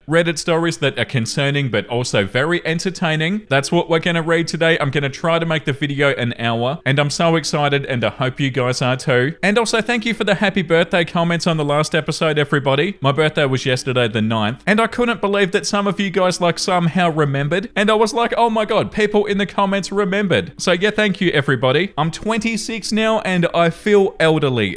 Reddit stories that are concerning but also very entertaining. That's what we're going to read today. I'm going to try to make the video an hour, and I'm so excited, and I hope you guys are too. And also thank you for the happy birthday comments on the last episode, everybody. My birthday was yesterday the 9th, and I couldn't believe that some of you guys like somehow remembered, and I was like, oh my god, people in the comments remembered. So yeah, thank you everybody. I'm 26 now and I feel elderly.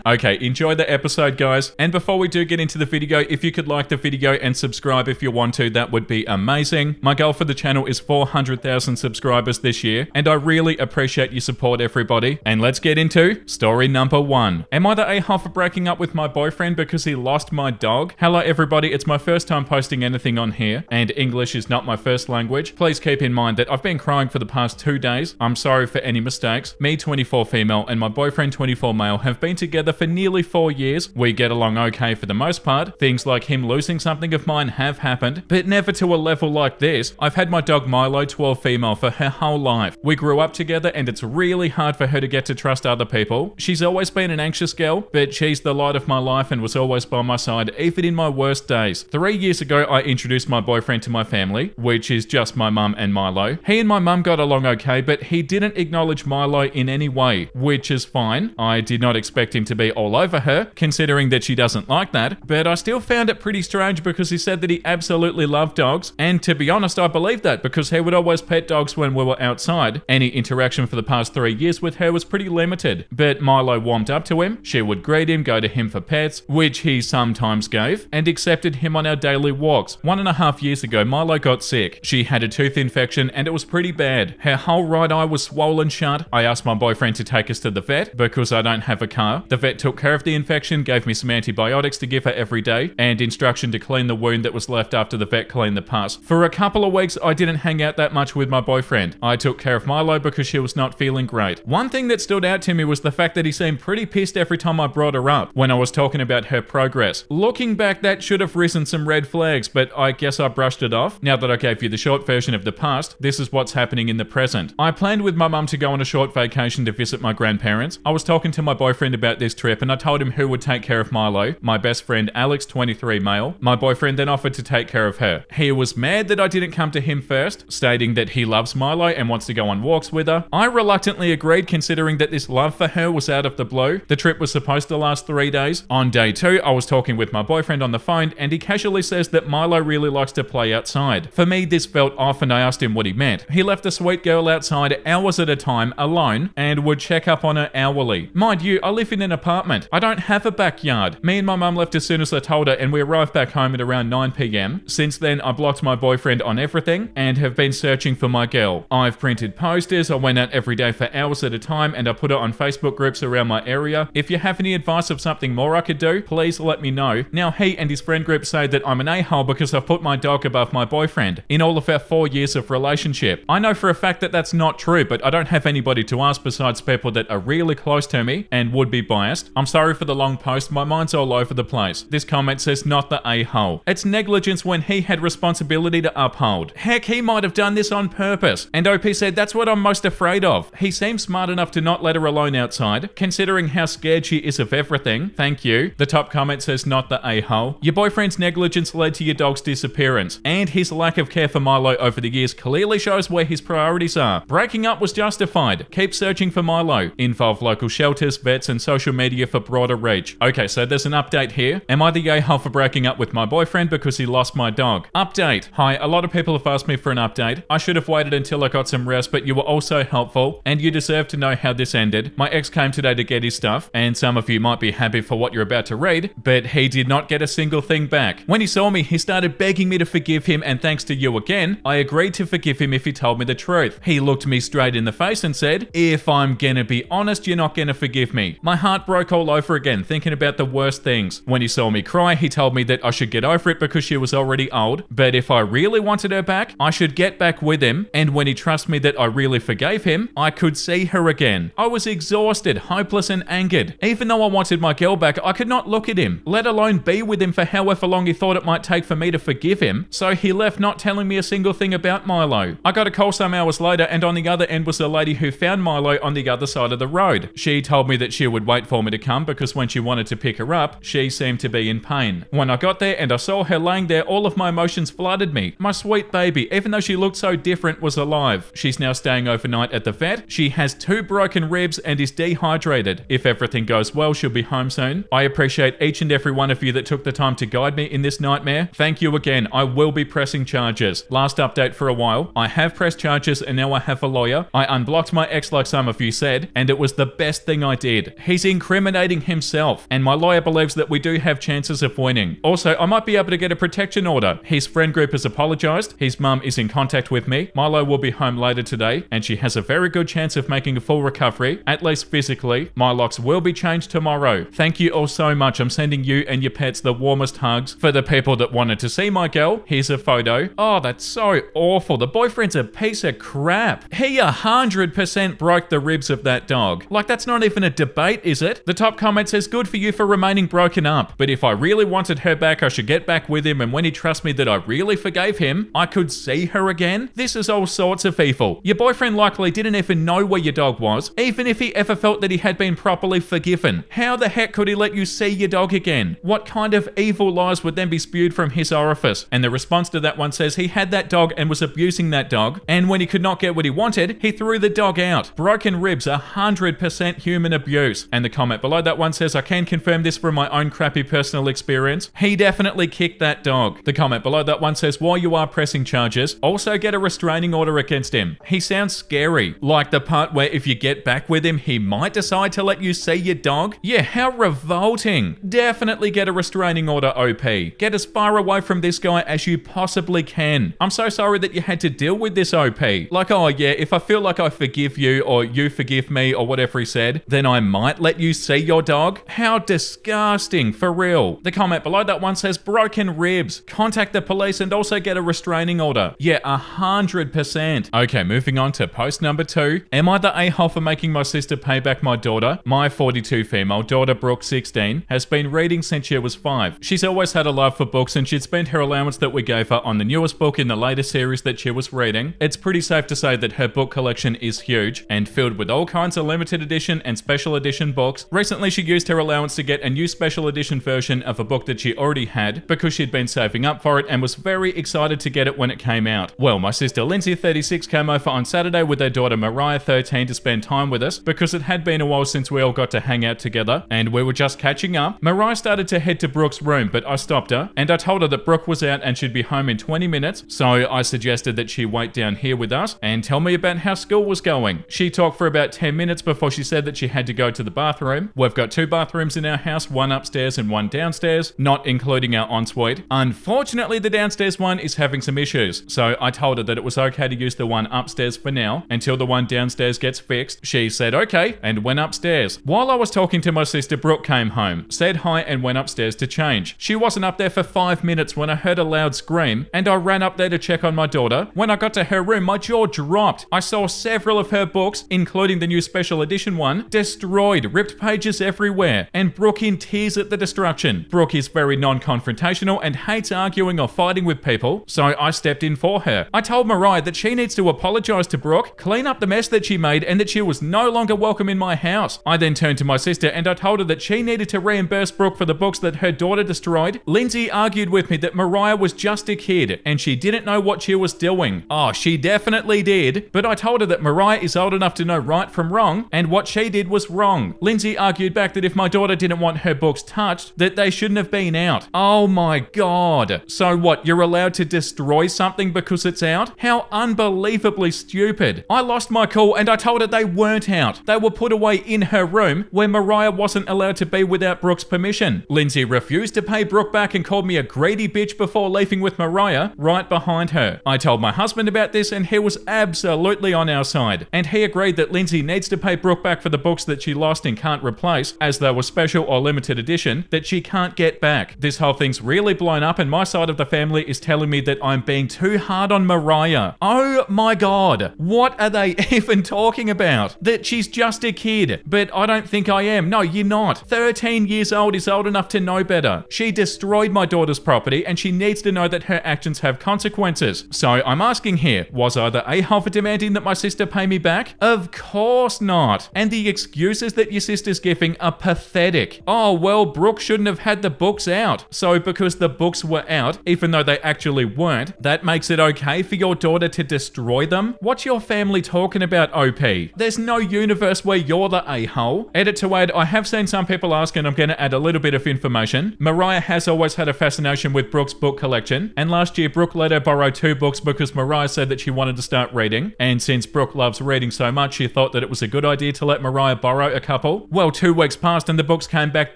Okay, enjoy the episode guys, and before we do get into the video, if you could like the video and subscribe if you want to, that would be amazing. My goal for the channel is 400,000 subscribers this year, and I really appreciate your support everybody. And let's get into story number 1. Am I the a-hole for breaking up with my boyfriend because he lost my dog? Hello everybody, it's my first time posting anything on here, and English is not my first language. Please keep in mind that I've been crying for the past 2 days. I'm sorry for any mistakes. Me, 24 female, and my boyfriend, 24 male, have been together for nearly 4 years. We get along okay for the most part. Things like him losing something of mine have happened, but never to a level like this. I've had my dog Milo, 12 female, for her whole life. We grew up together and it's really hard for her to get to trust other people. She's always been an anxious girl, but she's the light of my life and was always by my side, even in my worst days. 3 years ago, I introduced my boyfriend to my family, which is just my mum and Milo. He and my mum got along okay, but he didn't acknowledge Milo in any way, which is fine. I did not expect him to be all over her, considering that she doesn't like that, but I still found it pretty strange because he said that he absolutely loved dogs, and to be honest, I believe that because he would always pet dogs when we were outside. Any interaction for the past 3 years with her was pretty limited, but Milo warmed up to him. She would greet him, go to him for pets, which he sometimes gave, and accepted him on our daily walks. 1.5 years ago, Milo got sick. She had a tooth infection and it was pretty bad. Her whole right eye was swollen shut. I asked my boyfriend to take us to the vet because I don't have a car. The vet took care of the infection, gave me some antibiotics to give her every day, and instruction to clean the wound that was left after the vet cleaned the pus. For a couple of weeks, I didn't hang out that much with my boyfriend. I took care of Milo because she was not feeling great. One thing that stood out to me was the fact that he seemed pretty pissed every time I brought her up when I was talking about her progress. Looking back, that should have risen some red flags, but I guess I brushed it off. Now that I gave you the short version of the past, this is what's happening in the present. I planned with my mum to go on a short vacation to visit my grandparents. I was talking to my boyfriend about this trip and I told him who would take care of Milo. My best friend Alex, 23 male. My boyfriend then offered to take care of her. He was mad that I didn't come to him first, stating that he loves Milo and wants to go on walks with her. I reluctantly agreed, considering that this love for her was out of the blue. The trip was supposed to last 3 days. On day 2, I was talking with my boyfriend on the phone and he casually says that Milo really likes to play outside. For me, this felt off and I asked him what he meant. He left the sweet girl outside hours at a time alone and would check up on her hourly. Mind you, I live in an apartment. I don't have a backyard. Me and my mum left as soon as I told her and we arrived back home at around 9 p.m. Since then, I blocked my boyfriend on everything and have been searching for my girl. I've printed posters, I went out every day for hours at a time, and I put it on Facebook groups around my area. If you have any advice of something more I could do, please let me know. Now he and his friend group say that I'm an a-hole because I've put my dog above my boyfriend in all of our 4 years of relationship. I know for a fact that that's not true, but I don't have anybody to ask besides people that are really close to me and would be biased. I'm sorry for the long post, my mind's all over the place. This comment says not the a-hole. It's negligence when he had responsibility to uphold. Heck, he might have done this on purpose. And OP said that's what I'm most afraid of. He seems smart enough to not let her alone outside, considering how scared she is of everything. Thank you. The top comment says not the a-hole. Your boyfriend's negligence led to your dog's disappearance, and his lack of care for Milo over the years clearly shows where his priorities are. Breaking up was justified. Keep searching for Milo. Involve local shelters, vets, and social media for broader reach. Okay, so there's an update here. Am I the a-hole for breaking up with my boyfriend because he lost my dog? Update. Hi, a lot of people have asked me for an update. I should have waited until I got some rest, but you were also helpful, and you deserve to know how this ended. My ex came today to get his stuff, and some of you might be happy for what you're about to read, but he did not get a single thing back. When he saw me, he started begging me to forgive him, and thanks to you again, I agreed to forgive him if he told me the truth. He looked me straight in the face and said, if I'm gonna be honest, you're not gonna forgive me. My heart broke all over again, thinking about the worst things. When he saw me cry, he told me that I should get over it because she was already old, but if I really wanted her back, I should get back with him, and when he trusts me that I really forgave him, I could see her again. I was exhausted, hopeless, and angered. Even though I wanted my girl back, I could not look at him, let alone be with him for however long he thought it might take for me to forgive him, so he left not telling me a single thing about Milo. I got a call some hours later, and on the other end was a lady who found Milo on the other side of the road. She told me that she would wait for me to come because when she wanted to pick her up, she seemed to be in pain. When I got there and I saw saw her laying there, all of my emotions flooded me. My sweet baby, even though she looked so different, was alive. She's now staying overnight at the vet. She has 2 broken ribs and is dehydrated. If everything goes well, she'll be home soon. I appreciate each and every one of you that took the time to guide me in this nightmare. Thank you again. I will be pressing charges. Last update for a while. I have pressed charges and now I have a lawyer. I unblocked my ex like some of you said, and it was the best thing I did. He's incriminating himself, and my lawyer believes that we do have chances of winning. Also, I might be able to get a protection order. His friend group has apologized. His mum is in contact with me. Milo will be home later today, and she has a very good chance of making a full recovery, at least physically. My locks will be changed tomorrow. Thank you all so much. I'm sending you and your pets the warmest hugs. For the people that wanted to see my girl, here's a photo. Oh, that's so awful. The boyfriend's a piece of crap. He 100% broke the ribs of that dog. Like, that's not even a debate, is it? The top comment says, good for you for remaining broken up. But if I really wanted her back, I should get back with him, and when he trusts me that I really forgave him, I could see her again. This is all sorts of evil. Your boyfriend likely didn't even know where your dog was, even if he ever felt that he had been properly forgiven. How the heck could he let you see your dog again? What kind of evil lies would then be spewed from his orifice? And the response to that one says he had that dog and was abusing that dog, and when he could not get what he wanted, he threw the dog out. Broken ribs, 100% human abuse. And the comment below that one says, I can confirm this from my own crappy personal experience. He definitely kicked that dog. The comment below that one says, while you are pressing charges, also get a restraining order against him. He sounds scary. Like the part where if you get back with him, he might decide to let you see your dog. Yeah, how revolting. Definitely get a restraining order, OP. Get as far away from this guy as you possibly can. I'm so sorry that you had to deal with this, OP. Like, oh yeah, if I feel like I forgive you or you forgive me or whatever he said, then I might let you see your dog. How disgusting, for real. The comment below that one says, broken ribs. Contact the police and also get a restraining order. Yeah, 100%. Okay, moving on to post number 2. Am I the a-hole for making my sister pay back my daughter? My 42 female daughter, Brooke, 16, has been reading since she was 5. She's always had a love for books, and she'd spent her allowance that we gave her on the newest book in the latest series that she was reading. It's pretty safe to say that her book collection is huge and filled with all kinds of limited edition and special edition books. Recently, she used her allowance to get a new special edition version of a book that she already had because she'd been saving up for it and was very excited to get it when it came out. Well, my sister Lindsay, 36, came over on Saturday with her daughter Mariah, 13, to spend time with us because it had been a while since we all got to hang out together and we were just catching up. Mariah started to head to Brooke's room, but I stopped her and I told her that Brooke was out and she'd be home in 20 minutes, so I suggested that she wait down here with us and tell me about how school was going. She talked for about 10 minutes before she said that she had to go to the bathroom. We've got 2 bathrooms in our house, one upstairs and one downstairs, not including our ensuite. Unfortunately, the downstairs one is having some issues, so I told her that it was okay to use the one upstairs for now until the one downstairs gets fixed. She said okay and went upstairs. While I was talking to my sister, Brooke came home, said hi and went upstairs to change. She wasn't up there for 5 minutes when I heard a loud scream and I ran up there to check on my daughter. When I got to her room, my jaw dropped. I saw several of her books, including the new special edition one, destroyed, ripped pages everywhere, and Brooke in tears at the destruction. Brooke is very non-confrontational and hates arguing or fighting with people, so I stepped in for her. I told Mariah that she needs to apologize to Brooke, clean up the mess that she made, and that she was no longer welcome in my house. I then turned to my sister and I told her that she needed to reimburse Brooke for the books that her daughter destroyed. Lindsay argued with me that Mariah was just a kid and she didn't know what she was doing. Oh, she definitely did, but I told her that Mariah is old enough to know right from wrong, and what she did was wrong. Lindsay argued back that if my daughter didn't want her books touched, that they shouldn't have been out. Oh my god. So what, you're allowed to destroy something because it's out? How unbelievably stupid. I lost my cool and I told her they weren't out. They were put away in her room where Mariah wasn't allowed to be without Brooke's permission. Lindsay refused to pay Brooke back and called me a greedy bitch before leaving with Mariah right behind her. I told my husband about this and he was absolutely on our side, and he agreed that Lindsay needs to pay Brooke back for the books that she lost and can't replace, as they were special or limited edition that she can't get back. This whole thing's really blown up and my side of the family is telling me that I'm being too hard on Mariah. Oh my god, what are they even talking about? That she's just a kid, but I don't think I am. No, you're not. 13 years old is old enough to know better. She destroyed my daughter's property and she needs to know that her actions have consequences. So I'm asking here, was I the a-hole for demanding that my sister pay me back? Of course not. And the excuses that your sister's giving are pathetic. Oh, well, Brooke shouldn't have had the books out. So because because the books were out, even though they actually weren't, that makes it okay for your daughter to destroy them? What's your family talking about, OP? There's no universe where you're the a-hole. Edit to add, I have seen some people ask, and I'm going to add a little bit of information. Mariah has always had a fascination with Brooke's book collection, and last year Brooke let her borrow 2 books because Mariah said that she wanted to start reading, and since Brooke loves reading so much, she thought that it was a good idea to let Mariah borrow a couple. Well, 2 weeks passed and the books came back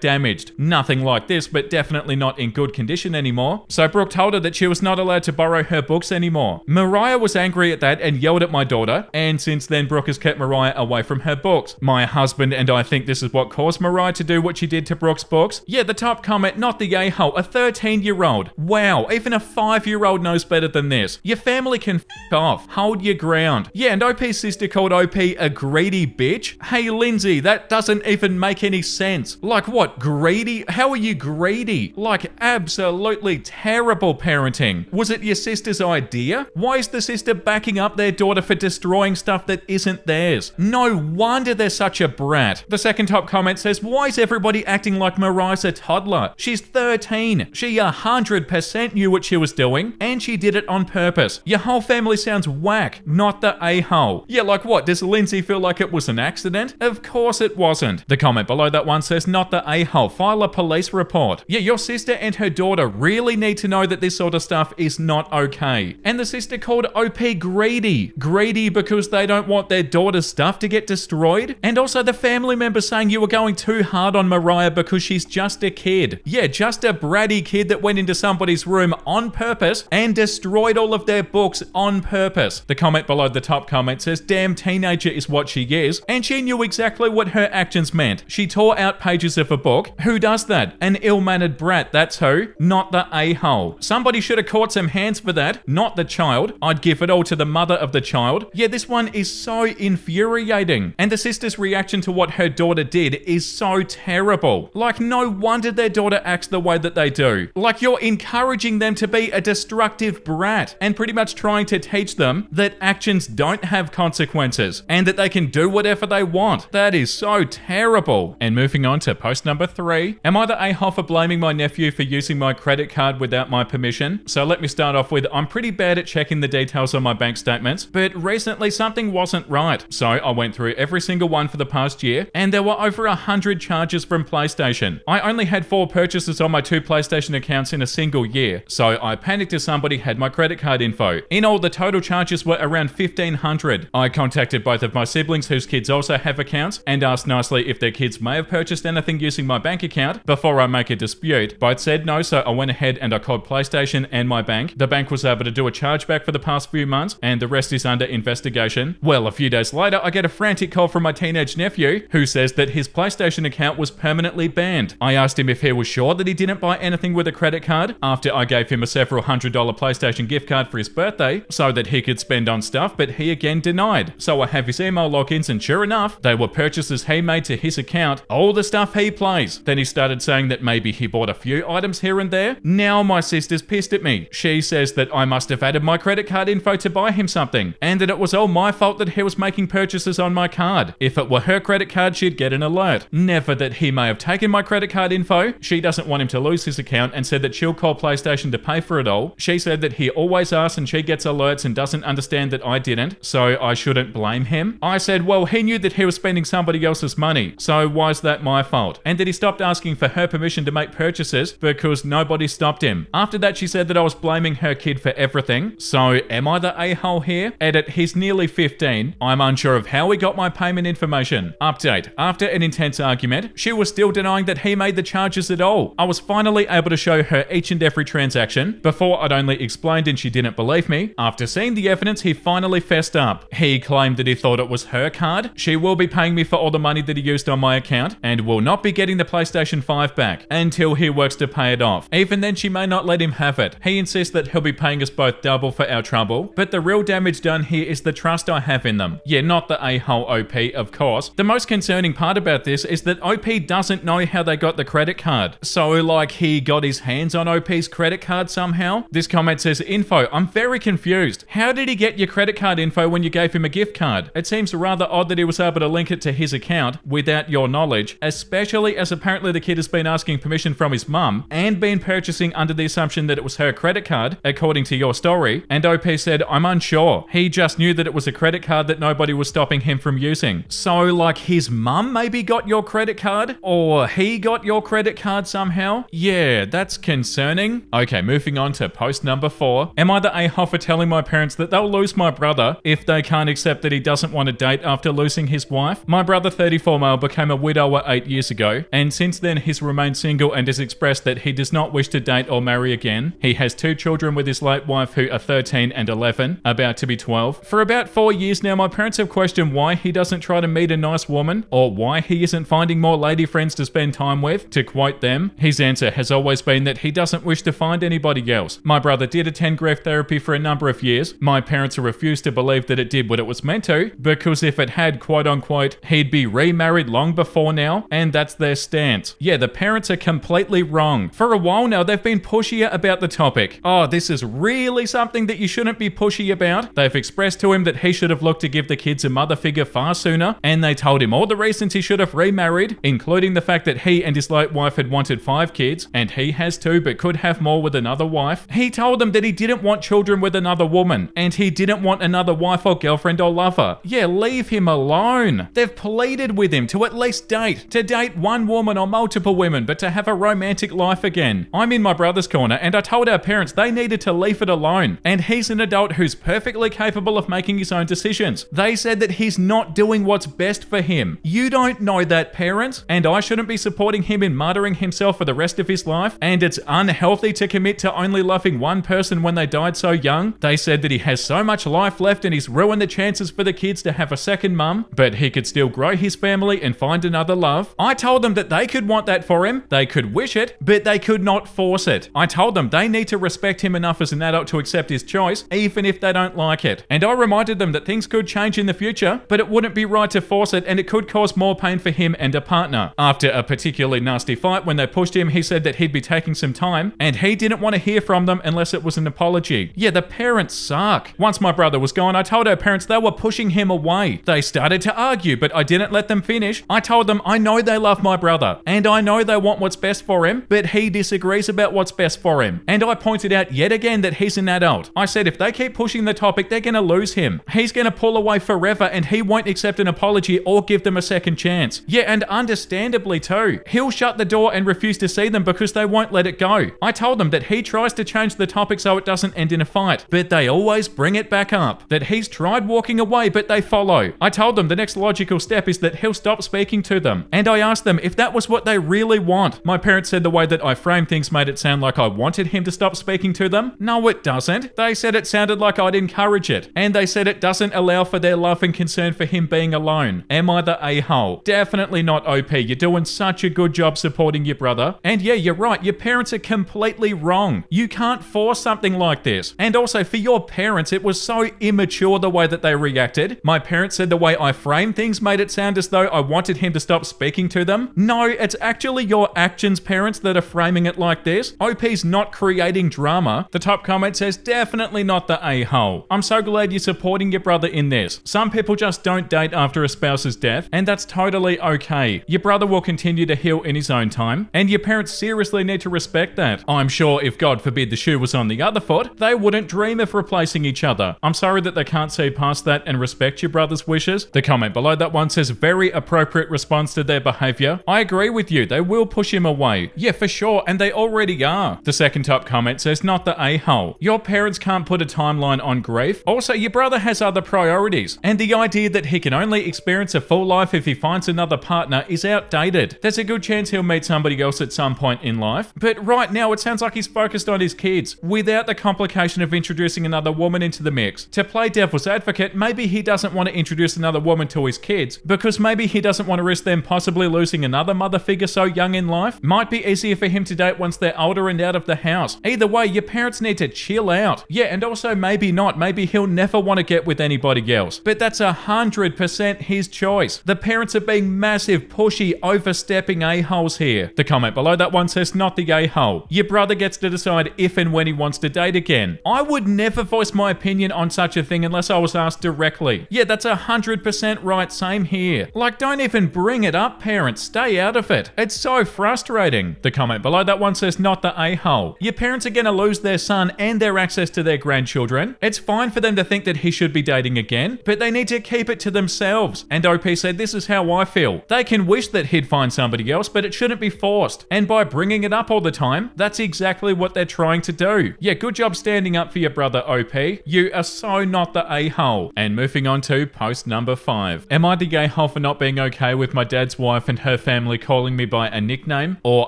damaged. Nothing like this, but definitely not in good condition anymore. So Brooke told her that she was not allowed to borrow her books anymore. Mariah was angry at that and yelled at my daughter, and since then Brooke has kept Mariah away from her books. My husband and I think this is what caused Mariah to do what she did to Brooke's books. Yeah, the top comment, not the a-hole, a 13-year-old. Wow, even a 5-year-old knows better than this. Your family can f*** off. Hold your ground. Yeah, and OP's sister called OP a greedy bitch? Hey, Lindsay, that doesn't even make any sense. Like what, greedy? How are you greedy? Like absolutely terrible parenting. Was it your sister's idea? Why is the sister backing up their daughter for destroying stuff that isn't theirs? No wonder they're such a brat. The second top comment says, why is everybody acting like Mariah's a toddler? She's 13. She 100% knew what she was doing, and she did it on purpose. Your whole family sounds whack, not the a-hole. Yeah, like what? Does Lindsay feel like it was an accident? Of course it wasn't. The comment below that one says, not the a-hole, file a police report. Yeah, your sister and her daughter really need to know that this sort of stuff is not okay. And the sister called OP greedy. Greedy because they don't want their daughter's stuff to get destroyed. And also the family member saying you were going too hard on Mariah because she's just a kid. Yeah, just a bratty kid that went into somebody's room on purpose and destroyed all of their books on purpose. The comment below the top comment says, damn teenager is what she is, and she knew exactly what her actions meant. She tore out pages of a book. Who does that? An ill-mannered brat, that's who. Not the a-hole. Somebody should have caught some hands for that, not the child. I'd give it all to the mother of the child. Yeah, this one is so infuriating. And the sister's reaction to what her daughter did is so terrible. Like, no wonder their daughter acts the way that they do. Like, you're encouraging them to be a destructive brat and pretty much trying to teach them that actions don't have consequences and that they can do whatever they want. That is so terrible. And moving on to post number 3. Am I the a-hole for blaming my nephew for using my credit card without my permission? So let me start off with, I'm pretty bad at checking the details on my bank statements, but recently something wasn't right. So I went through every single one for the past year, and there were over 100 charges from PlayStation. I only had 4 purchases on my 2 PlayStation accounts in a single year, so I panicked as somebody had my credit card info. In all, the total charges were around 1,500. I contacted both of my siblings whose kids also have accounts and asked nicely if their kids may have purchased anything using my bank account before I make a dispute. Both said no, so I went ahead and I called PlayStation and my bank. The bank was able to do a chargeback for the past few months, and the rest is under investigation. Well, a few days later, I get a frantic call from my teenage nephew who says that his PlayStation account was permanently banned. I asked him if he was sure that he didn't buy anything with a credit card after I gave him a several $100 PlayStation gift card for his birthday so that he could spend on stuff, but he again denied. So I have his email logins, and sure enough, they were purchases he made to his account, all the stuff he plays. Then he started saying that maybe he bought a few items here and there. Now my sister's pissed at me. She says that I must have added my credit card info to buy him something, and that it was all my fault that he was making purchases on my card. If it were her credit card, she'd get an alert. Never that he may have taken my credit card info. She doesn't want him to lose his account and said that she'll call PlayStation to pay for it all. She said that he always asks and she gets alerts and doesn't understand that I didn't, so I shouldn't blame him. I said, well, he knew that he was spending somebody else's money, so why is that my fault? And that he stopped asking for her permission to make purchases because nobody stopped him. After that, she said that I was blaming her kid for everything. So am I the a-hole here? Edit, he's nearly 15. I'm unsure of how he got my payment information. Update, after an intense argument, she was still denying that he made the charges at all. I was finally able to show her each and every transaction. Before, I'd only explained and she didn't believe me. After seeing the evidence, he finally fessed up. He claimed that he thought it was her card. She will be paying me for all the money that he used on my account and will not be getting the PlayStation 5 back until he works to pay it off. Even then, she may not let him have it. He insists that he'll be paying us both double for our trouble, but the real damage done here is the trust I have in them. Yeah, not the a-hole OP, of course. The most concerning part about this is that OP doesn't know how they got the credit card. So, like, he got his hands on OP's credit card somehow? This comment says, info, I'm very confused. How did he get your credit card info when you gave him a gift card? It seems rather odd that he was able to link it to his account without your knowledge, especially as apparently the kid has been asking permission from his mum and been purchasing under the assumption that it was her credit card, according to your story? And OP said, I'm unsure. He just knew that it was a credit card that nobody was stopping him from using. So like his mum maybe got your credit card? Or he got your credit card somehow? Yeah, that's concerning. Okay, moving on to post number 4. Am I the a-hole for telling my parents that they'll lose my brother if they can't accept that he doesn't want to date after losing his wife? My brother, 34 male, became a widower 8 years ago, and since then he's remained single and has expressed that he does not wish to date or marry again. He has 2 children with his late wife who are 13 and 11, about to be 12. For about 4 years now, my parents have questioned why he doesn't try to meet a nice woman, or why he isn't finding more lady friends to spend time with. To quote them, his answer has always been that he doesn't wish to find anybody else. My brother did attend grief therapy for a number of years. My parents refused to believe that it did what it was meant to, because if it had, quote unquote, he'd be remarried long before now, and that's their stance. Yeah, the parents are completely wrong. For a while now, they've been pushier about the topic. Oh, this is really something that you shouldn't be pushy about. They've expressed to him that he should have looked to give the kids a mother figure far sooner, and they told him all the reasons he should have remarried, including the fact that he and his late wife had wanted 5 kids, and he has 2 but could have more with another wife. He told them that he didn't want children with another woman, and he didn't want another wife or girlfriend or lover. Yeah, leave him alone. They've pleaded with him to at least to date one woman or multiple women, but to have a romantic life again. I'm in my brother's corner, and I told our parents they needed to leave it alone, and he's an adult who's perfectly capable of making his own decisions. They said that he's not doing what's best for him. You don't know that, parents, and I shouldn't be supporting him in martyring himself for the rest of his life, and it's unhealthy to commit to only loving one person when they died so young. They said that he has so much life left and he's ruined the chances for the kids to have a second mum, but he could still grow his family and find another love. I told them that they could want that for him, they could wish it, but they could not force it. I told them they need to respect him enough as an adult to accept his choice, even if they don't like it. And I reminded them that things could change in the future, but it wouldn't be right to force it, and it could cause more pain for him and a partner. After a particularly nasty fight, when they pushed him, he said that he'd be taking some time, and he didn't want to hear from them unless it was an apology. Yeah, the parents suck. Once my brother was gone, I told our parents they were pushing him away. They started to argue, but I didn't let them finish. I told them I know they love my brother, and I know they want what's best for him, but he disagrees about what's best for him. And I pointed out yet again that he's an adult. I said if they keep pushing the topic, they're gonna lose him. He's gonna pull away forever, and he won't accept an apology or give them a second chance. Yeah, and understandably too. He'll shut the door and refuse to see them because they won't let it go. I told them that he tries to change the topic so it doesn't end in a fight, but they always bring it back up. That he's tried walking away, but they follow. I told them the next logical step is that he'll stop speaking to them. And I asked them if that was what they really want. My parents said the way that I framed things made it sound like I wanted him to stop speaking to them. No, it doesn't. They said it sounded like I'd encourage it. And they said it doesn't allow for their love and concern for him being alone. Am I the a-hole? Definitely not, OP. You're doing such a good job supporting your brother. And yeah, you're right. Your parents are completely wrong. You can't force something like this. And also for your parents, it was so immature the way that they reacted. My parents said the way I framed things made it sound as though I wanted him to stop speaking to them. No, it's actually your actions, parents, that are framing it like this. OP's not creating drama. The top comment says, definitely not the a-hole. I'm so glad you're supporting your brother in this. Some people just don't date after a spouse's death, and that's totally okay. Your brother will continue to heal in his own time, and your parents seriously need to respect that. I'm sure if God forbid the shoe was on the other foot, they wouldn't dream of replacing each other. I'm sorry that they can't see past that and respect your brother's wishes. The comment below that one says, very appropriate response to their behavior. I agree with you, they will push him away. Yeah, for sure, and they already are. The second top comment says, not the a-hole. Your parents can't put a timeline on grief. Also, your brother has other priorities, and the idea that he can only experience a full life if he finds another partner is outdated. There's a good chance he'll meet somebody else at some point in life, but right now it sounds like he's focused on his kids, without the complication of introducing another woman into the mix. To play devil's advocate, maybe he doesn't want to introduce another woman to his kids, because maybe he doesn't want to risk them possibly losing another mother figure so young in life. Might be easier for him to date once they're older and out of the house. Either way, your parents need to chill out. Yeah, and also maybe not. Maybe he'll never want to get with anybody else. But that's 100% his choice. The parents are being massive, pushy, overstepping a-holes here. The comment below that one says, not the a-hole. Your brother gets to decide if and when he wants to date again. I would never voice my opinion on such a thing unless I was asked directly. Yeah, that's 100% right. Same here. Like, don't even bring it up, parents. Stay out of it. It's so frustrating. The comment below that one says not the a-hole. Your parents are gonna lose their son and their access to their grandchildren. It's fine for them to think that he should be dating again, but they need to keep it to themselves. And OP said, this is how I feel. They can wish that he'd find somebody else, but it shouldn't be forced. And by bringing it up all the time, that's exactly what they're trying to do. Yeah, good job standing up for your brother, OP. You are so not the a-hole. And moving on to post number 5. Am I the a-hole for not being okay with my dad's wife and her family calling me by a nickname or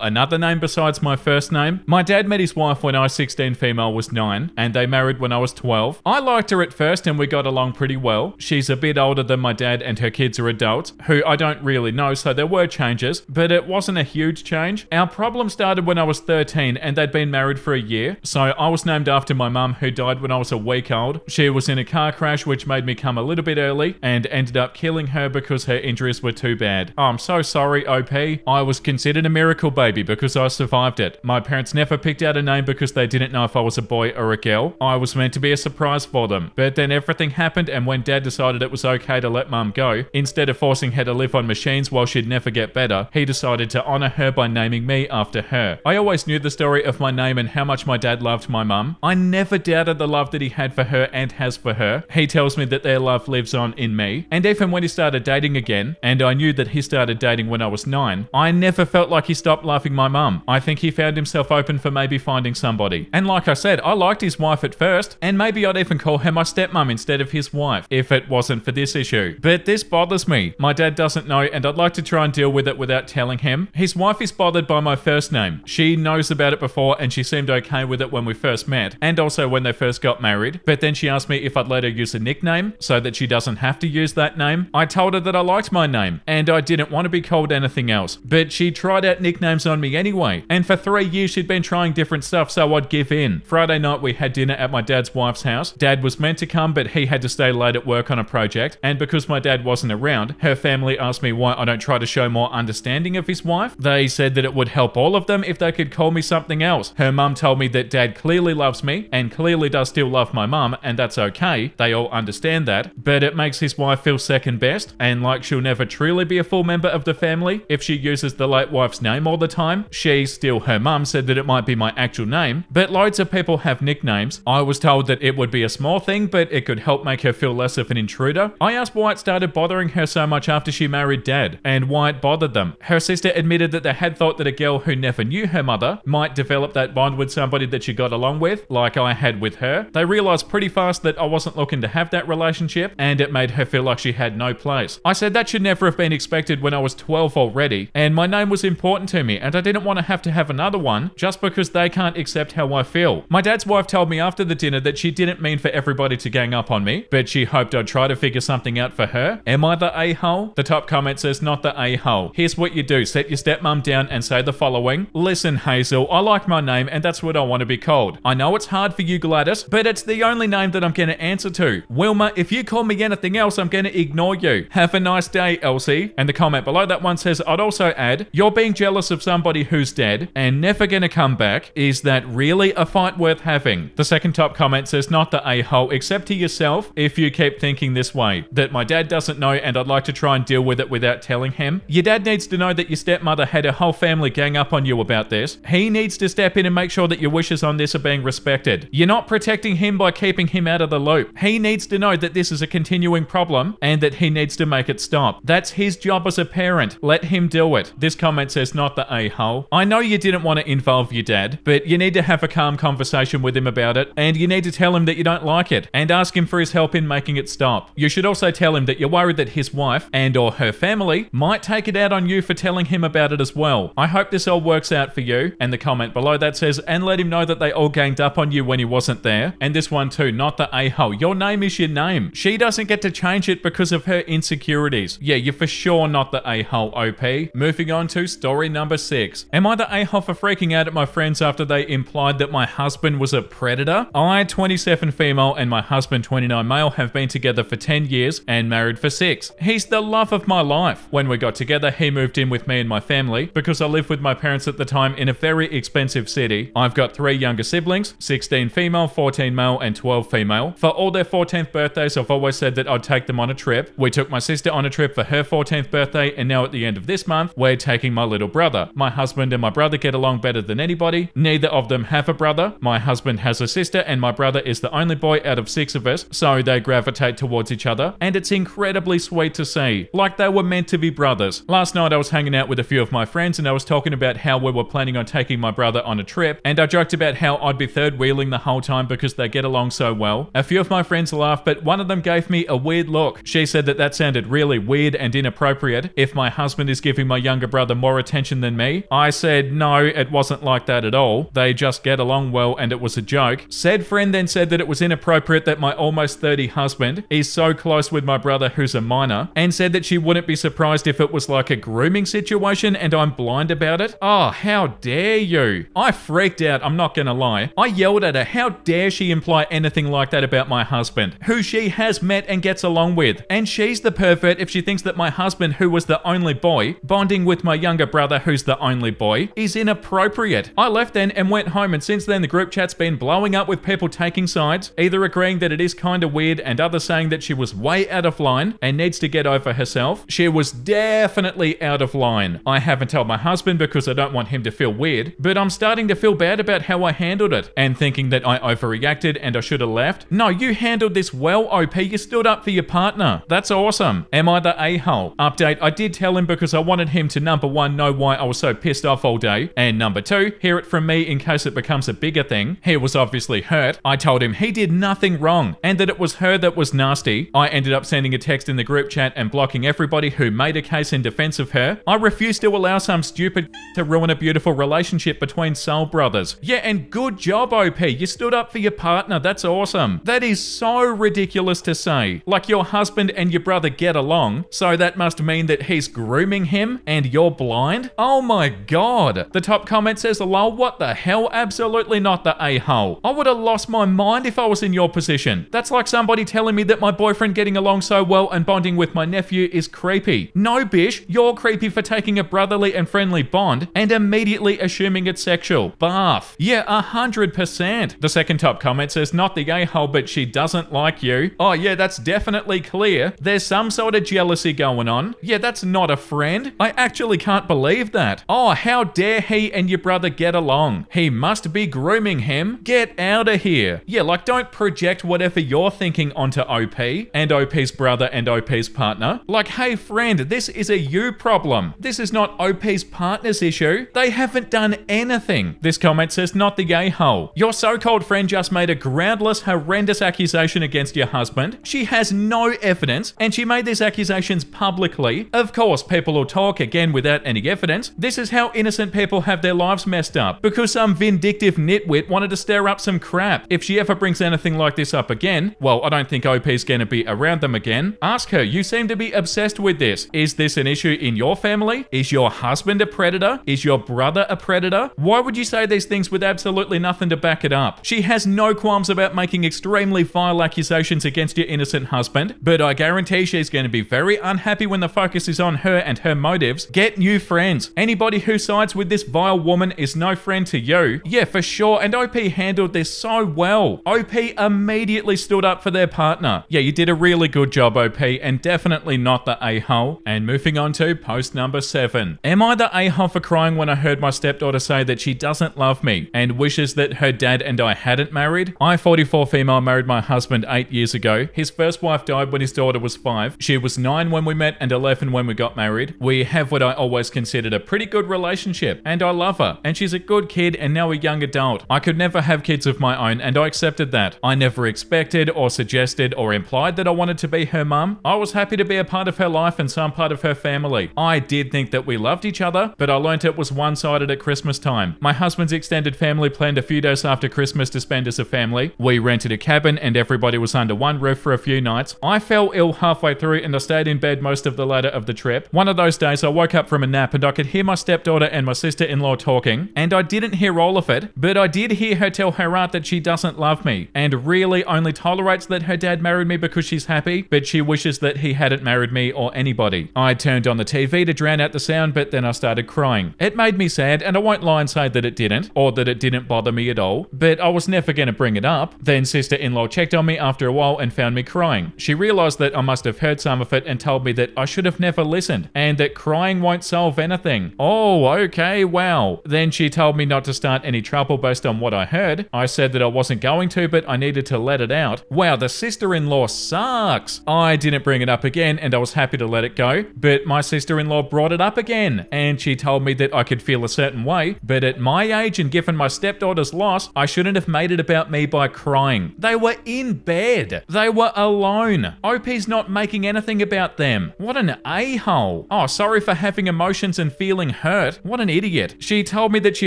another name besides my first name? My dad met his wife when I was 16, female was 9, and they married when I was 12. I liked her at first and we got along pretty well. She's a bit older than my dad and her kids are adults, who I don't really know, so there were changes, but it wasn't a huge change. Our problem started when I was 13 and they'd been married for a year, so I was named after my mum who died when I was a week old. She was in a car crash which made me come a little bit early and ended up killing her because her injuries were too bad. Oh, I'm so sorry, OP. I was considered a miracle baby because I survived it. My parents never picked out a name because they didn't know if I was a boy or a girl. I was meant to be a surprise for them. But then everything happened, and when Dad decided it was okay to let Mum go, instead of forcing her to live on machines while she'd never get better, he decided to honor her by naming me after her. I always knew the story of my name and how much my dad loved my mum. I never doubted the love that he had for her and has for her. He tells me that their love lives on in me. And even when he started dating again, and I knew that he started dating when I was 9, I never felt like he stopped loving my mum. I think he found himself open for maybe finding somebody. And like I said, I liked his wife at first, and maybe I'd even call her my stepmom instead of his wife, if it wasn't for this issue. But this bothers me. My dad doesn't know, and I'd like to try and deal with it without telling him. His wife is bothered by my first name. She knows about it before, and she seemed okay with it when we first met, and also when they first got married. But then she asked me if I'd let her use a nickname, so that she doesn't have to use that name. I told her that I liked my name, and I didn't want to be called anything else. But she tried out nicknames on me anyway, and for 3 years she'd been trying different stuff, so I'd give in. Friday night we had dinner at my dad's wife's house. Dad was meant to come, but he had to stay late at work on a project, and because my dad wasn't around, her family asked me why I don't try to show more understanding of his wife. They said that it would help all of them if they could call me something else. Her mum told me that Dad clearly loves me, and clearly does still love my mum, and that's okay. They all understand that, but it makes his wife feel second best, and like she'll never truly be a full member of the family if she uses the late wife's name all the time. She, still her mum, said that it might be my actual name, but loads of people have nicknames. I was told that it would be a small thing, but it could help make her feel less of an intruder. I asked why it started bothering her so much after she married Dad, and why it bothered them. Her sister admitted that they had thought that a girl who never knew her mother might develop that bond with somebody that she got along with, like I had with her. They realized pretty fast that I wasn't looking to have that relationship, and it made her feel like she had no place. I said that should never have been expected when I was 12 already, and my name was important to me, and I didn't want to have another one just because they can't accept how I feel. My dad's wife told me after the dinner that she didn't mean for everybody to gang up on me, but she hoped I'd try to figure something out for her. Am I the a-hole? The top comment says not the a-hole. Here's what you do. Set your stepmom down and say the following. Listen, Hazel, I like my name and that's what I want to be called. I know it's hard for you, Gladys, but it's the only name that I'm going to answer to. Wilma, if you call me anything else, I'm going to ignore you. Have a nice day, Elsie. And the comment below that one says, I'd also add, you're being jealous of somebody who's dead and never going to come back. Is that really a fight worth having? The second top comment says, not the a-hole, except to yourself if you keep thinking this way, that my dad doesn't know and I'd like to try and deal with it without telling him. Your dad needs to know that your stepmother had her whole family gang up on you about this. He needs to step in and make sure that your wishes on this are being respected. You're not protecting him by keeping him out of the loop. He needs to know that this is a continuing problem and that he needs to make it stop. That's his job as a parent. Let him do it. This comment says, not the a-hole. I know you didn't want to involve your dad, but you need to have a calm conversation with him about it, and you need to tell him that you don't like it and ask him for his help in making it stop. You should also tell him that you're worried that his wife and or her family might take it out on you for telling him about it as well. I hope this all works out for you. And the comment below that says, and let him know that they all ganged up on you when he wasn't there. And this one too, not the a-hole. Your name is your name. She doesn't get to change it because of her insecurities. Yeah, you're for sure not the a-hole, OP. Moving on to story number 6. Am I the a-hole for freaking out at my friends after they implied that my husband was a predator? I, 27 female, and my husband, 29 male, have been together for 10 years and married for 6. He's the love of my life. When we got together, he moved in with me and my family because I lived with my parents at the time in a very expensive city. I've got 3 younger siblings, 16 female, 14 male, and 12 female. For all their 14th birthdays, I've always said that I'd take them on a trip. We took my sister on a trip for her 14th birthday, and now at the end of this month, we're taking my little brother. My husband and my brother brother get along better than anybody. Neither of them have a brother. My husband has a sister, and my brother is the only boy out of 6 of us, so they gravitate towards each other, and it's incredibly sweet to see. Like they were meant to be brothers. Last night I was hanging out with a few of my friends, and I was talking about how we were planning on taking my brother on a trip, and I joked about how I'd be third wheeling the whole time because they get along so well. A few of my friends laughed, but one of them gave me a weird look. She said that that sounded really weird and inappropriate if my husband is giving my younger brother more attention than me. I said no, it wasn't like that at all. They just get along well and it was a joke. Said friend then said that it was inappropriate that my almost 30 husband is so close with my brother who's a minor, and said that she wouldn't be surprised if it was like a grooming situation and I'm blind about it. Oh, how dare you? I freaked out, I'm not gonna lie. I yelled at her, how dare she imply anything like that about my husband, who she has met and gets along with. And she's the pervert if she thinks that my husband, who was the only boy, bonding with my younger brother who's the only boy, is inappropriate. I left then and went home, and since then the group chat's been blowing up with people taking sides, either agreeing that it is kind of weird and others saying that she was way out of line and needs to get over herself. She was definitely out of line. I haven't told my husband because I don't want him to feel weird, but I'm starting to feel bad about how I handled it and thinking that I overreacted and I should have left. No, you handled this well, OP. You stood up for your partner. That's awesome. Am I the a-hole? Update, I did tell him because I wanted him to number 1 know why I was so pissed off all day, and number 2 hear it from me in case it becomes a bigger thing. He was obviously hurt. I told him he did nothing wrong and that it was her that was nasty. I ended up sending a text in the group chat and blocking everybody who made a case in defense of her. I refuse to allow some stupid to ruin a beautiful relationship between soul brothers. Yeah, and good job, OP. You stood up for your partner. That's awesome. That is so ridiculous to say. Like your husband and your brother get along, so that must mean that he's grooming him and you're blind? Oh my god. The top comment says, lol, what the hell? Absolutely not the a-hole. I would have lost my mind if I was in your position. That's like somebody telling me that my boyfriend getting along so well and bonding with my nephew is creepy. No, bish, you're creepy for taking a brotherly and friendly bond and immediately assuming it's sexual. Bath. Yeah, 100%. The second top comment says, not the a-hole, but she doesn't like you. Oh yeah, that's definitely clear. There's some sort of jealousy going on. Yeah, that's not a friend. I actually can't believe that. Oh, how dare he and your brother get along? He must be grooming him. Get out of here. Yeah, like don't project whatever you're thinking onto OP and OP's brother and OP's partner. Like, hey friend, this is a you problem. This is not OP's partner's issue. They haven't done anything. This comment says, not the a-hole. Your so-called friend just made a groundless, horrendous accusation against your husband. She has no evidence, and she made these accusations publicly. Of course, people will talk again without any evidence. This is how innocent people have their lives messed up, because some vindictive nitwit wanted to stir up some crap. If she ever brings anything like this up again, well, I don't think OP's gonna be around them again. Ask her, you seem to be obsessed with this. Is this an issue in your family? Is your husband a predator? Is your brother a predator? Why would you say these things with absolutely nothing to back it up? She has no qualms about making extremely vile accusations against your innocent husband, but I guarantee she's going to be very unhappy when the focus is on her and her motives. Get new friends. Anybody who sides with this vile woman is no friend to you. Yeah, for sure, and OP handled this so well. OP immediately stood up for their partner. Yeah, you did a really good job, OP, and definitely not the a-hole. And moving on to post number 7. Am I the a-hole for crying when I heard my stepdaughter say that she doesn't love me and wishes that her dad and I hadn't married? I, 44 female, married my husband 8 years ago. His first wife died when his daughter was 5. She was 9 when we met and 11 when we got married. We have what I always considered a pretty good relationship, and I love her, and she's a good kid and now a young adult. I could never have kids of my own, and I accepted that. I never expected or suggested or implied that I wanted to be her mum. I was happy to be a part of her life and some part of her family. I did think that we loved each other, but I learned it was one-sided at Christmas time. My husband's extended family planned a few days after Christmas to spend as a family. We rented a cabin and everybody was under one roof for a few nights. I fell ill halfway through and I stayed in bed most of the latter of the trip. One of those days I woke up from a nap and I could hear my stepdaughter and my sister-in-law talking, and I didn't hear all of it, but I did hear her tell her aunt that she doesn't love me and really only tolerates that her dad married me because she's happy, but she wishes that he hadn't married me or anybody. I turned on the TV to drown out the sound, but then I started crying. It made me sad, and I won't lie and say that it didn't, or that it didn't bother me at all, but I was never going to bring it up. Then sister-in-law checked on me after a while and found me crying. She realized that I must have heard some of it and told me that I should have never listened, and that crying won't solve anything. Oh, okay. Okay, wow. Then she told me not to start any trouble based on what I heard. I said that I wasn't going to, but I needed to let it out. Wow, the sister-in-law sucks. I didn't bring it up again and I was happy to let it go, but my sister-in-law brought it up again and she told me that I could feel a certain way, but at my age and given my stepdaughter's loss, I shouldn't have made it about me by crying. They were in bed. They were alone. OP's not making anything about them. What an a-hole. Oh, sorry for having emotions and feeling hurt. What an idiot. She told me that she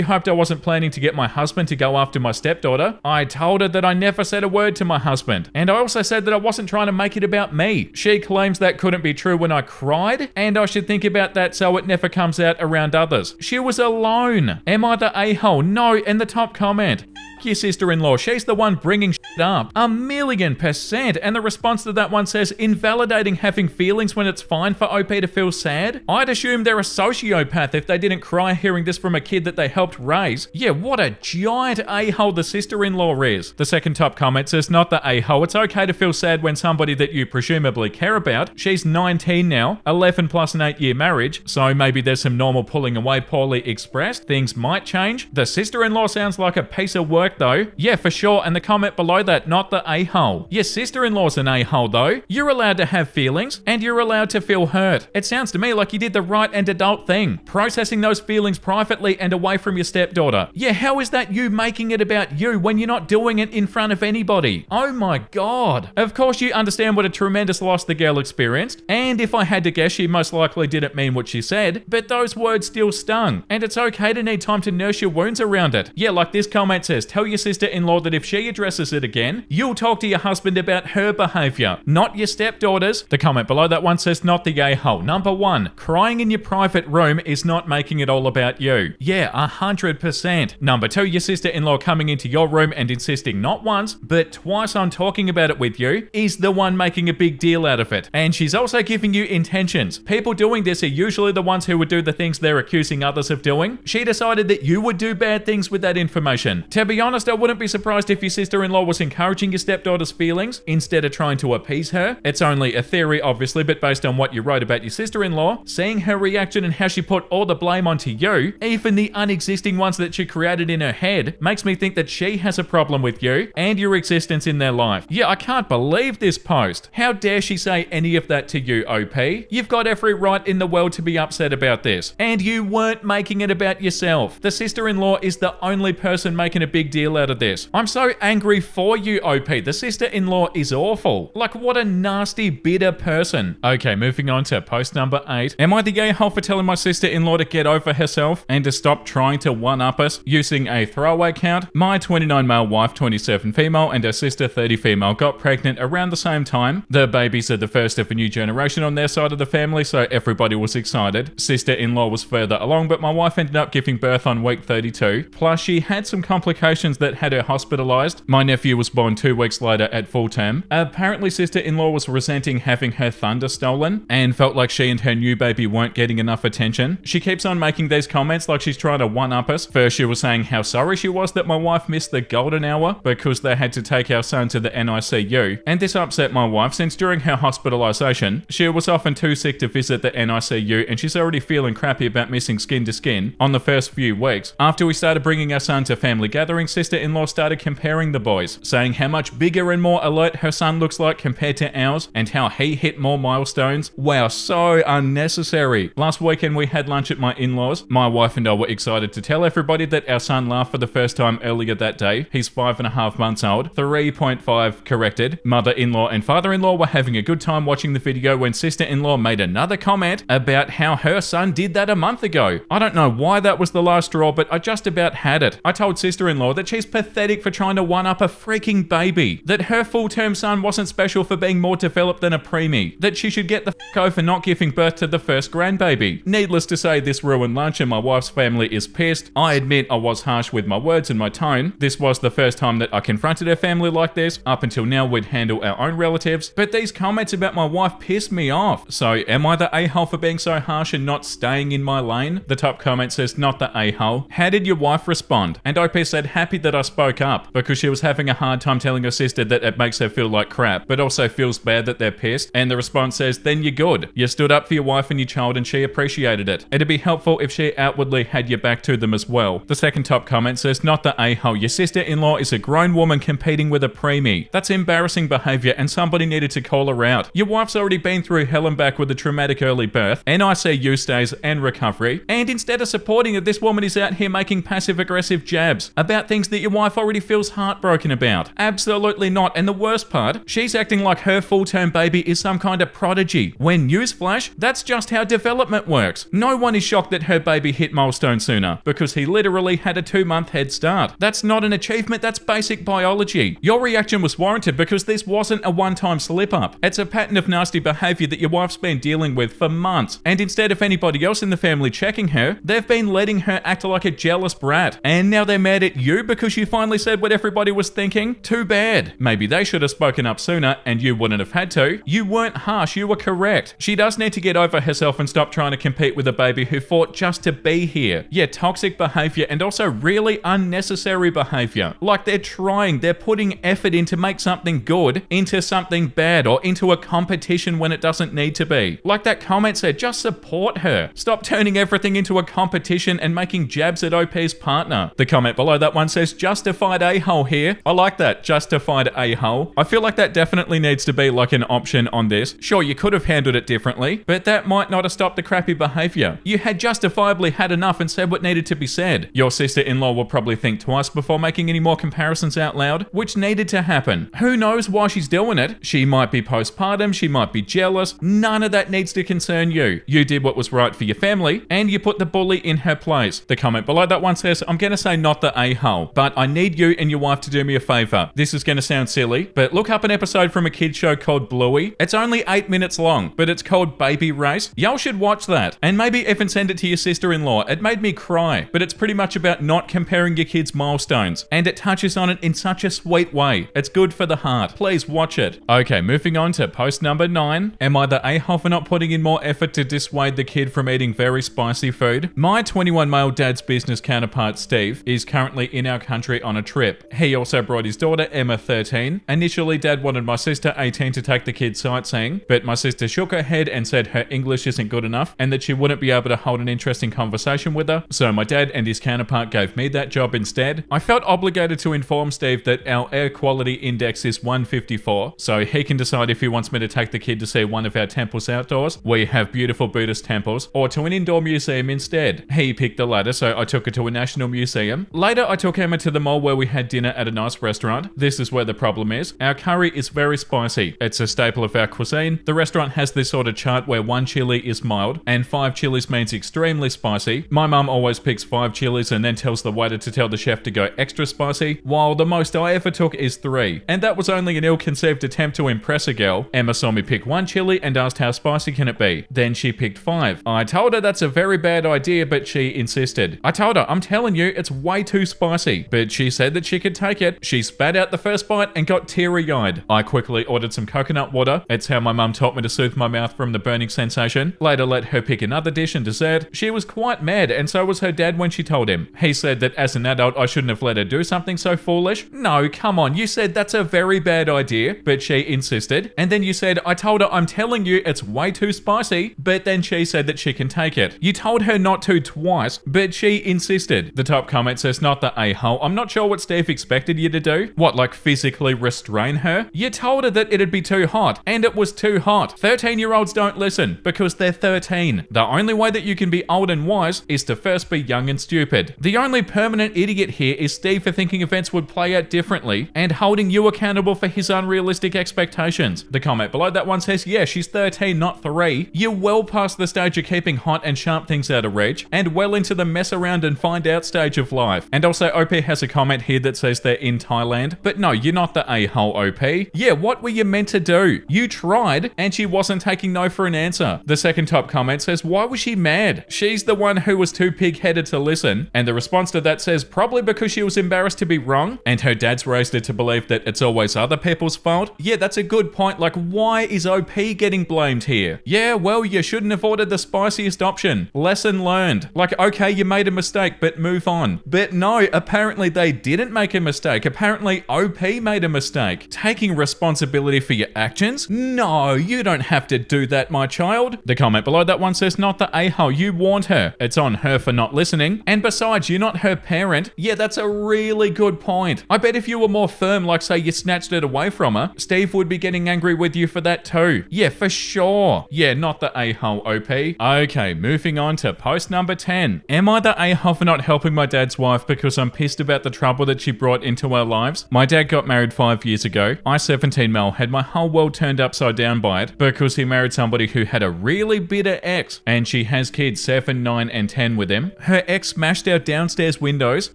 hoped I wasn't planning to get my husband to go after my stepdaughter. I told her that I never said a word to my husband. And I also said that I wasn't trying to make it about me. She claims that couldn't be true when I cried, and I should think about that so it never comes out around others. She was alone. Am I the a-hole? No, in the top comment. Your sister-in-law, she's the one bringing shit up. 1,000,000%. And the response to that one says, invalidating having feelings when it's fine for OP to feel sad? I'd assume they're a sociopath if they didn't cry hearing this from a kid that they helped raise. Yeah, what a giant a-hole the sister-in-law is. The second top comment says, not the a-hole. It's okay to feel sad when somebody that you presumably care about. She's 19 now, 11 plus an 8-year marriage, so maybe there's some normal pulling away poorly expressed. Things might change. The sister-in-law sounds like a piece of work though. Yeah, for sure. And the comment below that, not the a-hole. Your sister-in-law's an a-hole though. You're allowed to have feelings and you're allowed to feel hurt. It sounds to me like you did the right and adult thing, processing those feelings privately and away from your stepdaughter. Yeah, how is that you making it about you when you're not doing it in front of anybody? Oh my God. Of course you understand what a tremendous loss the girl experienced, and if I had to guess, she most likely didn't mean what she said, but those words still stung, and it's okay to need time to nurse your wounds around it. Yeah, like this comment says, tell your sister-in-law that if she addresses it again, you'll talk to your husband about her behavior, not your stepdaughter's. The comment below that one says, not the a-hole. Number 1, crying in your private room is not making it all about you. Yeah, 100%. Number 2, your sister-in-law coming into your room and insisting not once, but twice on talking about it with you is the one making a big deal out of it. And she's also giving you intentions. People doing this are usually the ones who would do the things they're accusing others of doing. She decided that you would do bad things with that information. To be honest, I wouldn't be surprised if your sister-in-law was encouraging your stepdaughter's feelings instead of trying to appease her. It's only a theory, obviously, but based on what you wrote about your sister-in-law, seeing her reaction and how she put all the blame onto you, even the unexisting ones that she created in her head, makes me think that she has a problem with you and your existence in their life. Yeah, I can't believe this post. How dare she say any of that to you, OP? You've got every right in the world to be upset about this, and you weren't making it about yourself. The sister-in-law is the only person making a big deal out of this. I'm so angry for you, OP. The sister-in-law is awful. Like, what a nasty, bitter person. Okay, moving on to post number 8. Am I the a-hole for telling my sister-in-law to get over herself and to stop trying to one-up us using a throwaway count? My 29 male wife, 27 female, and her sister, 30 female, got pregnant around the same time. The babies are the first of a new generation on their side of the family, so everybody was excited. Sister-in-law was further along, but my wife ended up giving birth on week 32. Plus, she had some complications that had her hospitalized. My nephew was born 2 weeks later at full term. Apparently, sister-in-law was resenting having her thunder stolen and felt like she and her new baby weren't getting enough attention. She keeps on making these comments like she's trying to one-up us. First, she was saying how sorry she was that my wife missed the golden hour because they had to take our son to the NICU. And this upset my wife since during her hospitalization, she was often too sick to visit the NICU and she's already feeling crappy about missing skin to skin on the first few weeks. After we started bringing our son to family gatherings, sister-in-law started comparing the boys, saying how much bigger and more alert her son looks like compared to ours and how he hit more milestones. Wow, so unnecessary. Last weekend we had lunch at my in-laws. My wife and I were excited to tell everybody that our son laughed for the first time earlier that day. He's 5.5 months old. 3.5 corrected. Mother-in-law and father-in-law were having a good time watching the video when sister-in-law made another comment about how her son did that a month ago. I don't know why that was the last straw, but I just about had it. I told sister-in-law that she's pathetic for trying to one-up a freaking baby, that her full-term son wasn't special for being more developed than a preemie, that she should get the f*** over not giving birth to the first grandbaby. Needless to say, this ruined lunch and my wife's family is pissed. I admit I was harsh with my words and my tone. This was the first time that I confronted her family like this. Up until now, we'd handle our own relatives, but these comments about my wife pissed me off. So am I the a-hole for being so harsh and not staying in my lane? The top comment says, not the a-hole. How did your wife respond? And OP said, happy happy that I spoke up because she was having a hard time telling her sister that it makes her feel like crap, but also feels bad that they're pissed. And the response says, then you're good. You stood up for your wife and your child and she appreciated it. It'd be helpful if she outwardly had your back to them as well. The second top comment says, not the a-hole. Your sister-in-law is a grown woman competing with a preemie. That's embarrassing behavior and somebody needed to call her out. Your wife's already been through hell and back with a traumatic early birth, NICU stays and recovery, and instead of supporting it, this woman is out here making passive-aggressive jabs about things that your wife already feels heartbroken about. Absolutely not. And the worst part, she's acting like her full-term baby is some kind of prodigy, when newsflash, that's just how development works. No one is shocked that her baby hit milestone sooner, because he literally had a 2-month head start. That's not an achievement, that's basic biology. Your reaction was warranted because this wasn't a one-time slip-up. It's a pattern of nasty behavior that your wife's been dealing with for months, and instead of anybody else in the family checking her, they've been letting her act like a jealous brat. And now they're mad at you because you finally said what everybody was thinking? Too bad. Maybe they should have spoken up sooner and you wouldn't have had to. You weren't harsh, you were correct. She does need to get over herself and stop trying to compete with a baby who fought just to be here. Yeah, toxic behavior and also really unnecessary behavior. Like they're putting effort in to make something good into something bad or into a competition when it doesn't need to be. Like that comment said, just support her. Stop turning everything into a competition and making jabs at OP's partner. The comment below that one says, justified a-hole here. I like that, justified a-hole. I feel like that definitely needs to be like an option on this. Sure, you could have handled it differently, but that might not have stopped the crappy behavior. You had justifiably had enough and said what needed to be said. Your sister-in-law will probably think twice before making any more comparisons out loud, which needed to happen. Who knows why she's doing it? She might be postpartum, she might be jealous. None of that needs to concern you. You did what was right for your family, and you put the bully in her place. The comment below that one says, I'm gonna say not the a-hole, but I need you and your wife to do me a favor. This is gonna sound silly, but look up an episode from a kid's show called Bluey. It's only 8 minutes long, but it's called Baby Race. Y'all should watch that, and maybe even send it to your sister-in-law. It made me cry, but it's pretty much about not comparing your kids' milestones, and it touches on it in such a sweet way. It's good for the heart. Please watch it. Okay, moving on to post number 9. Am I the a-hole for not putting in more effort to dissuade the kid from eating very spicy food? My 21 male dad's business counterpart Steve is currently in our country on a trip. He also brought his daughter Emma 13. Initially dad wanted my sister 18 to take the kids sightseeing, but my sister shook her head and said her English isn't good enough and that she wouldn't be able to hold an interesting conversation with her, so my dad and his counterpart gave me that job instead. I felt obligated to inform Steve that our air quality index is 154, so he can decide if he wants me to take the kid to see one of our temples outdoors. We have beautiful Buddhist temples, or to an indoor museum instead. He picked the latter, so I took her to a national museum. Later, I took Emma to the mall where we had dinner at a nice restaurant. This is where the problem is. Our curry is very spicy. It's a staple of our cuisine. The restaurant has this sort of chart where 1 chili is mild and 5 chilies means extremely spicy. My mum always picks 5 chilies and then tells the waiter to tell the chef to go extra spicy, while the most I ever took is 3. And that was only an ill-conceived attempt to impress a girl. Emma saw me pick 1 chili and asked how spicy can it be. Then she picked 5. I told her that's a very bad idea, but she insisted. I told her, I'm telling you, it's way too spicy. But she said that she could take it. She spat out the first bite and got teary-eyed. I quickly ordered some coconut water. It's how my mum taught me to soothe my mouth from the burning sensation. Later let her pick another dish and dessert. She was quite mad, and so was her dad when she told him. He said that as an adult I shouldn't have let her do something so foolish. No, come on, you said that's a very bad idea, but she insisted. And then you said, I told her I'm telling you it's way too spicy, but then she said that she can take it. You told her not to twice, but she insisted. The top comment says, not the a-hole. I'm not sure what Steve expected you to do. What, like physically restrain her? You told her that it'd be too hot, and it was too hot. 13-year-olds don't listen because they're 13. The only way that you can be old and wise is to first be young and stupid. The only permanent idiot here is Steve for thinking events would play out differently and holding you accountable for his unrealistic expectations. The comment below that one says, yeah, she's 13, not 3. You're well past the stage of keeping hot and sharp things out of reach, and well into the mess around and find out stage of life. And also OP has a comment here that says they're in Thailand, but no, you're not the a-hole OP. Yeah, what were you meant to do? You tried, and she wasn't taking no for an answer. The second top comment says, why was she mad? She's the one who was too pig-headed to listen. And the response to that says, probably because she was embarrassed to be wrong, and her dad's raised her to believe that it's always other people's fault. Yeah, that's a good point. Like, why is OP getting blamed here? Yeah, well, you shouldn't have ordered the spiciest option. Lesson learned. Like, okay, you made a mistake, but move on. But no, apparently apparently they didn't make a mistake. Apparently OP made a mistake. Taking responsibility for your actions? No, you don't have to do that, my child. The comment below that one says, not the a-hole, you warned her. It's on her for not listening. And besides, you're not her parent. Yeah, that's a really good point. I bet if you were more firm, like say you snatched it away from her, Steve would be getting angry with you for that too. Yeah, for sure. Yeah, not the a-hole, OP. Okay, moving on to post number 10. Am I the a-hole for not helping my dad's wife because I'm pissed about the trouble that she brought into our lives? My dad got married 5 years ago. I, 17 Mel, had my whole world turned upside down by it because he married somebody who had a really bitter ex, and she has kids 7, 9, and 10 with him. Her ex smashed our downstairs windows,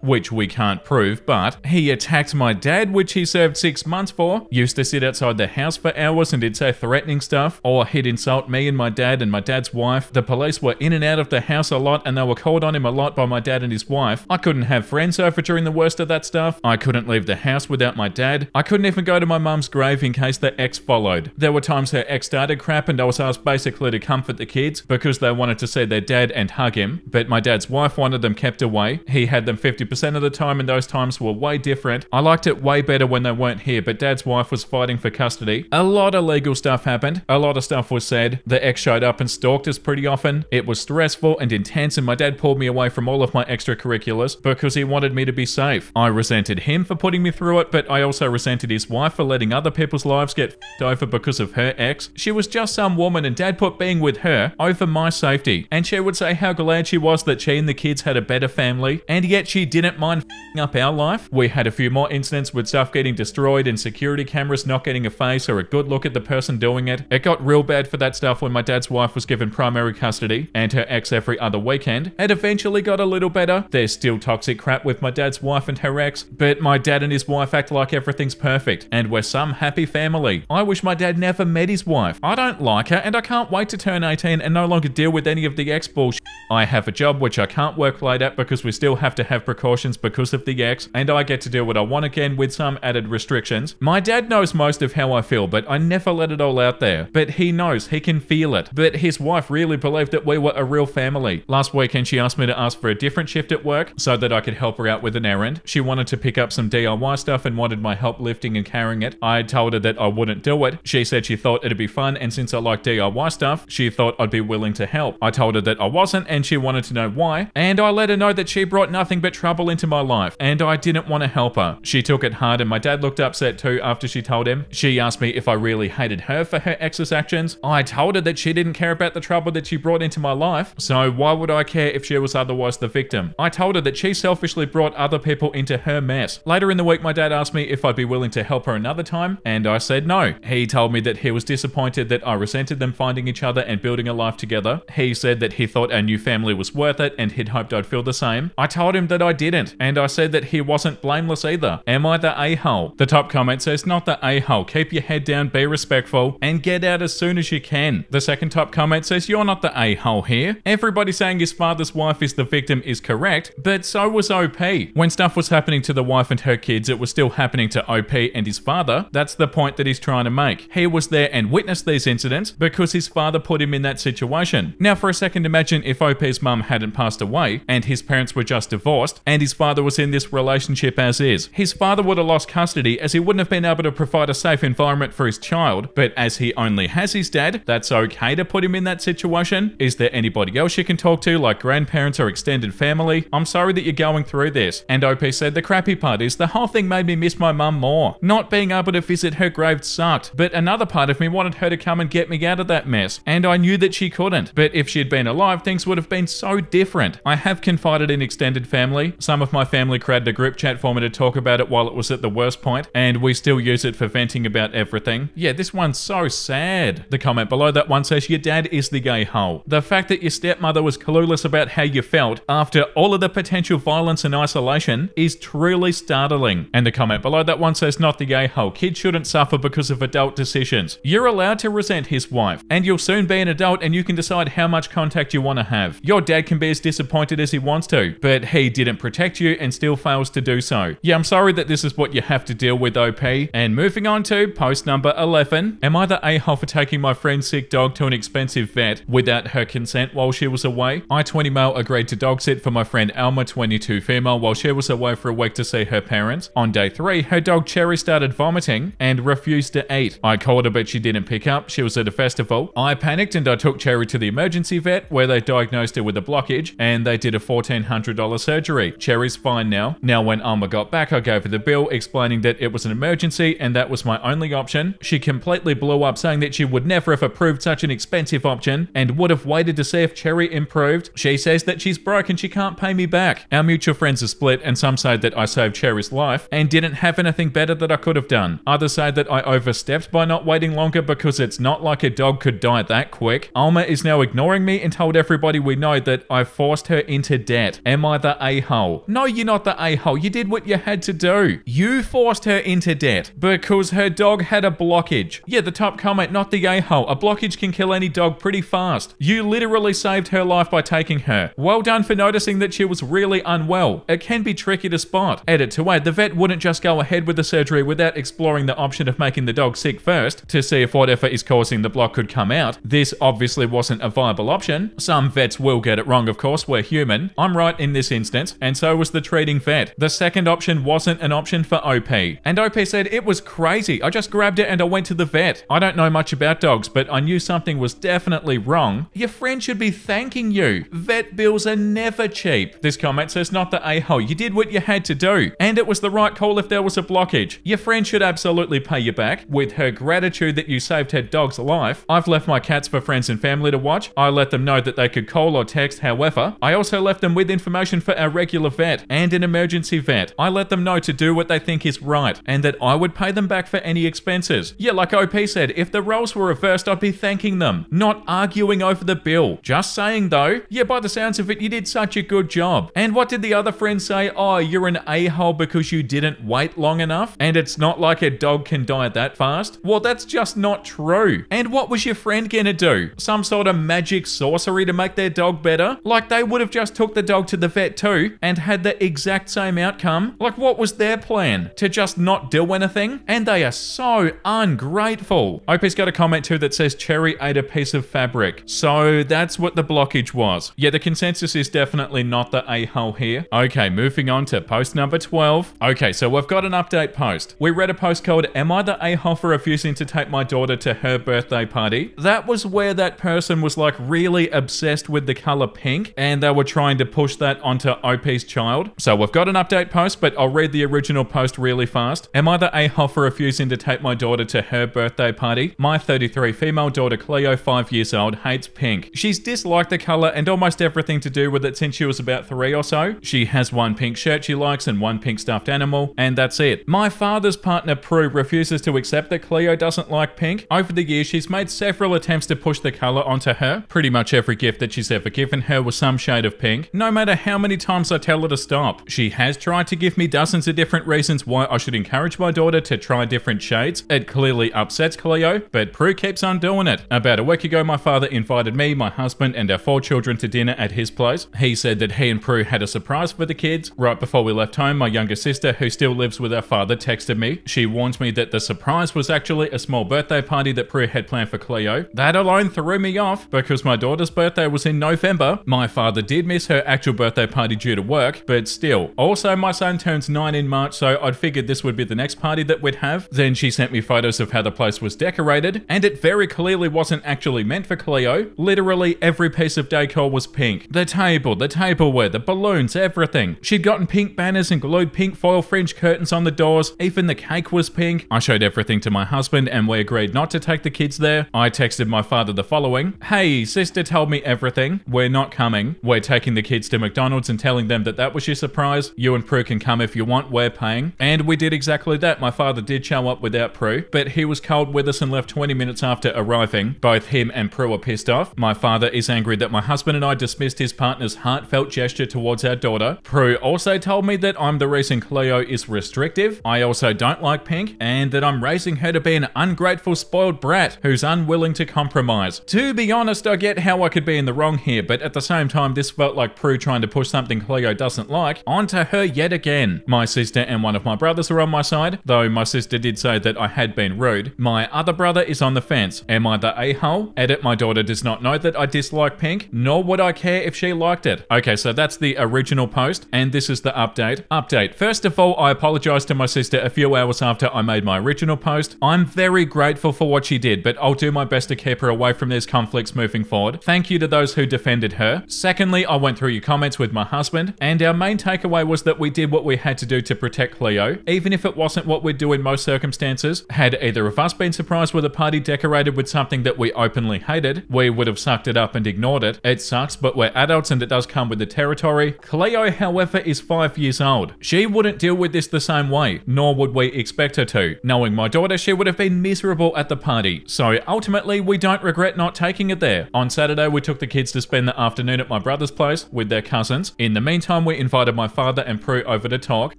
which we can't prove, but he attacked my dad, which he served 6 months for, used to sit outside the house for hours and did say threatening stuff, or he'd insult me and my dad's wife. The police were in and out of the house a lot, and they were called on him a lot by my dad and his wife. I couldn't have friends over during the worst of that stuff. I couldn't leave the house without my dad. I couldn't even go to my mum's grave in case the ex followed. There were times her ex started crap and I was asked basically to comfort the kids because they wanted to see their dad and hug him, but my dad's wife wanted them kept away. He had them 50% of the time and those times were way different. I liked it way better when they weren't here, but dad's wife was fighting for custody. A lot of legal stuff happened. A lot of stuff was said. The ex showed up and stalked us pretty often. It was stressful and intense, and my dad pulled me away from all of my extracurriculars because he wanted me to be safe. I resented him for putting me through it, but I also resented his wife for letting other people's lives get f***ed over because of her ex. She was just some woman and dad put being with her over my safety. And she would say how glad she was that she and the kids had a better family, and yet she didn't mind f***ing up our life. We had a few more incidents with stuff getting destroyed and security cameras not getting a face or a good look at the person doing it. It got real bad for that stuff when my dad's wife was given primary custody and her ex every other weekend. It eventually got a little better. There's still toxic crap with my dad's wife and her ex, but my dad and his wife act like everything's perfect and we're some happy family. I wish my dad never met his wife. I don't like her and I can't wait to turn 18 and no longer deal with any of the ex bullshit. I have a job which I can't work late at because we still have to have precautions because of the ex, and I get to do what I want again with some added restrictions. My dad knows most of how I feel, but I never let it all out there. But he knows, he can feel it. But his wife really believed that we were a real family. Last weekend she asked me to ask for a different shift at work so that I could help her out with an errand. She wanted to pick up some DIY stuff and wanted my help lifting and carrying it. I told her that I wouldn't do it. She said she thought it'd be fun, and since I like DIY stuff, she thought I'd be willing to help. I told her that I wasn't, and she wanted to know why, and I let her know that she brought nothing but trouble into my life, and I didn't want to help her. She took it hard, and my dad looked upset too after she told him. She asked me if I really hated her for her ex's actions. I told her that she didn't care about the trouble that she brought into my life, so why would I care if she was otherwise the victim? I told her that she selfishly brought other people into her mess. Later in the week, my dad asked me if I'd be willing to help her another time, and I said no. He told me that he was disappointed that I resented them finding each other and building a life together. He said that he thought our new family was worth it and he'd hoped I'd feel the same. I told him that I didn't, and I said that he wasn't blameless either. Am I the a-hole? The top comment says, not the a-hole. Keep your head down, be respectful, and get out as soon as you can. The second top comment says, you're not the a-hole here. Everybody saying his father's wife is the victim is correct, but so was OP. When stuff was happening to the wife and her kids, it was still happening to OP and his father. That's the point that he's trying to make. He was there and witnessed these incidents because his father put him in that situation. Now for a second, imagine if OP's mum hadn't passed away and his parents were just divorced and his father was in this relationship as is. His father would have lost custody as he wouldn't have been able to provide a safe environment for his child, but as he only has his dad, that's okay to put him in that situation. Is there anybody else you can talk to, like grandparents or extended family? I'm sorry that you're going through this. And OP said, the crappy part is the whole thing made me miss my mum more. Not being able to visit her grave sucked, but another part of me wanted her to come and get me out of that mess, and I knew that she couldn't. But if she'd been alive, things would have been so different. I have confided in extended family. Some of my family created a group chat for me to talk about it while it was at the worst point, and we still use it for venting about everything. Yeah, this one's so sad. The comment below that one says, your dad is the gay hole. The fact that your stepmother was clueless about how you felt after all of the potential violence and isolation is truly startling. And the comment below that one says, not the gay hole. Kids shouldn't suffer because of adult decisions. You're allowed to resent his wife, and you'll soon be an adult and you can decide how much contact you want to have. Your dad can be as disappointed as he wants to, but he didn't protect you and still fails to do so. Yeah, I'm sorry that this is what you have to deal with, OP. And moving on to post number 11. Am I the a-hole for taking my friend's sick dog to an expensive vet without her consent while she was away? I, 20 male, agreed to dog sit for my friend Alma, 22 female, while she was away for a week to see her parents. On day 3, her dog Cherry started vomiting and refused to eat. I called her, but she didn't pick up. She was at a festival. I panicked and I took Cherry to the emergency vet where they diagnosed her with a blockage and they did a $1,400 surgery. Cherry's fine now. Now when Alma got back, I gave her the bill explaining that it was an emergency and that was my only option. She completely blew up saying that she would never have approved such an expensive option and would have waited to see if Cherry improved. She says that she's broke and she can't pay me back. Our mutual friends are split and some say that I saved Cherry's life and didn't have anything better that I could have done. Others say that I overstepped by not waiting longer because it's not like a dog could die that quick. Alma is now ignoring me and told everybody we know that I forced her into debt. Am I the a-hole? No, you're not the a-hole. You did what you had to do. You forced her into debt because her dog had a blockage. Yeah, the top comment, not the a-hole. A blockage can kill any dog pretty fast. You literally saved her life by taking her. Well done for noticing that she was really unwell. It can be tricky to spot. Edit to add, the vet wouldn't just go ahead with the surgery without exploring the option of making the dog sick first to see if whatever is causing the block could come out. This obviously wasn't a viable option. Some vets will get it wrong, of course. We're human. I'm right in this instance, and so was the treating vet. The second option wasn't an option for OP. And OP said it was crazy. I just grabbed it and I went to the vet. I don't know much about dogs, but I knew something was definitely wrong. Your friend should be thanking you. Vet bills are never cheap. This comment says, not the a-hole. You did what you had to do. And it was the right call if there was a blockage. Your friend should absolutely pay you back with her gratitude that you saved her dog's life. I've left my cats for friends and family to watch. I let them know that they could call or text. However, I also left them with information for our regular vet and an emergency vet. I let them know to do what they think is right and that I would pay them back for any expenses. Yeah, like OP said, if the roles were reversed, I'd be thanking them, not arguing over the bill. Just saying though, yeah, by the sounds of it, you did such a good job. And what did the other friend say? Oh, you're an a-hole because you didn't wait long enough? And it's not like a dog can die that fast? Well, that's just not true. And what was your friend gonna do? Some sort of magic sorcery to make their dog better? Like they would have just took the dog to the vet too and had the exact same outcome? Like what was their plan? To just not do anything? And they are so ungrateful. OP's got a comment too that says Cherry ate a piece of fabric. So that's what the blockage was. Yeah, the consensus is definitely not the a-hole here. Okay, moving on to post number 12. Okay, so we've got an update post. We read a post called, Am I the a-hole for refusing to take my daughter to her birthday party? That was where that person was like really obsessed with the color pink and they were trying to push that onto OP's child. So we've got an update post, but I'll read the original post really fast. Am I the a-hole for refusing to take my daughter to her birthday party? My 33 female daughter Cleo, 5 years old, hates pink. She's disliked the color and almost everything to do with it since she was about 3 or so. She has one pink shirt she likes and one pink stuffed animal, and that's it. My father's partner Prue refuses to accept that Cleo doesn't like pink. Over the years, she's made several attempts to push the color onto her. Pretty much every gift that she's ever given her was some shade of pink, no matter how many times I tell her to stop. She has tried to give me dozens of different reasons why I should encourage my daughter to try different shades. It clearly upsets Cleo, but Prue keeps on doing it. About a week ago, my father invited me, my husband, and our 4 children to dinner at his place. He said that he and Prue had a surprise for the kids. Right before we left home, my younger sister, who still lives with our father, texted me. She warned me that the surprise was actually a small birthday party that Prue had planned for Cleo. That alone threw me off because my daughter's birthday was in November. My father did miss her actual birthday party due to work, but still. Also, my son turns 9 in March, so I'd figured this would be the next party that we'd have. Then she sent me photos of how the place was decorated, and it very clearly wasn't actually meant for Cleo. Literally every piece of decor was pink. The tableware, the balloons, everything. She'd gotten pink banners and glued pink foil fringe curtains on the doors. Even the cake was pink. I showed everything to my husband and we agreed not to take the kids there. I texted my father the following. Hey, sister told me everything. We're not coming. We're taking the kids to McDonald's and telling them that that was your surprise. You and Prue can come if you want. We're paying. And we did exactly that. My father did show up without Prue, but he was cold with us and left 20 minutes after arriving. Both him and Prue are pissed off. My father is angry that my husband and I dismissed his partner's heartfelt gesture towards our daughter. Prue also told me that I'm the reason Cleo is restrictive. I also don't like pink, and that I'm raising her to be an ungrateful, spoiled brat who's unwilling to compromise. To be honest, I get how I could be in the wrong here, but at the same time, this felt like Prue trying to push something Cleo doesn't like onto her yet again. My sister and one of my brothers are on my side, though my sister did say that I had been rude. My other brother is on the fence. Am I the a-hole? Edit, my daughter does not know that I dislike pink, nor would I care if she liked it. Okay, so that's the original post, and this is the update. First of all, I apologize to my sister a few hours after I made my original post. I'm very grateful for what she did, but I'll do my best to keep her away from these conflicts moving forward. Thank you to those who defended her. Secondly, I went through your comments with my husband, and our main takeaway was that we did what we had to do to protect Cleo, even if it wasn't what we'd do in most circumstances. Had either of us been surprised with a party decorated with something that we openly hated, we would have sucked it up and ignored it. It sucks, but we're adults and it does come with the territory. Cleo, however, is 5 years old. She wouldn't deal with this the same way, nor would we expect her to. Knowing my daughter, she would have been miserable at the party. So ultimately, we don't regret not taking it there. On Saturday, we took the kids to spend the afternoon at my brother's place with their cousins. In the meantime, we invited my father and Prue over to talk.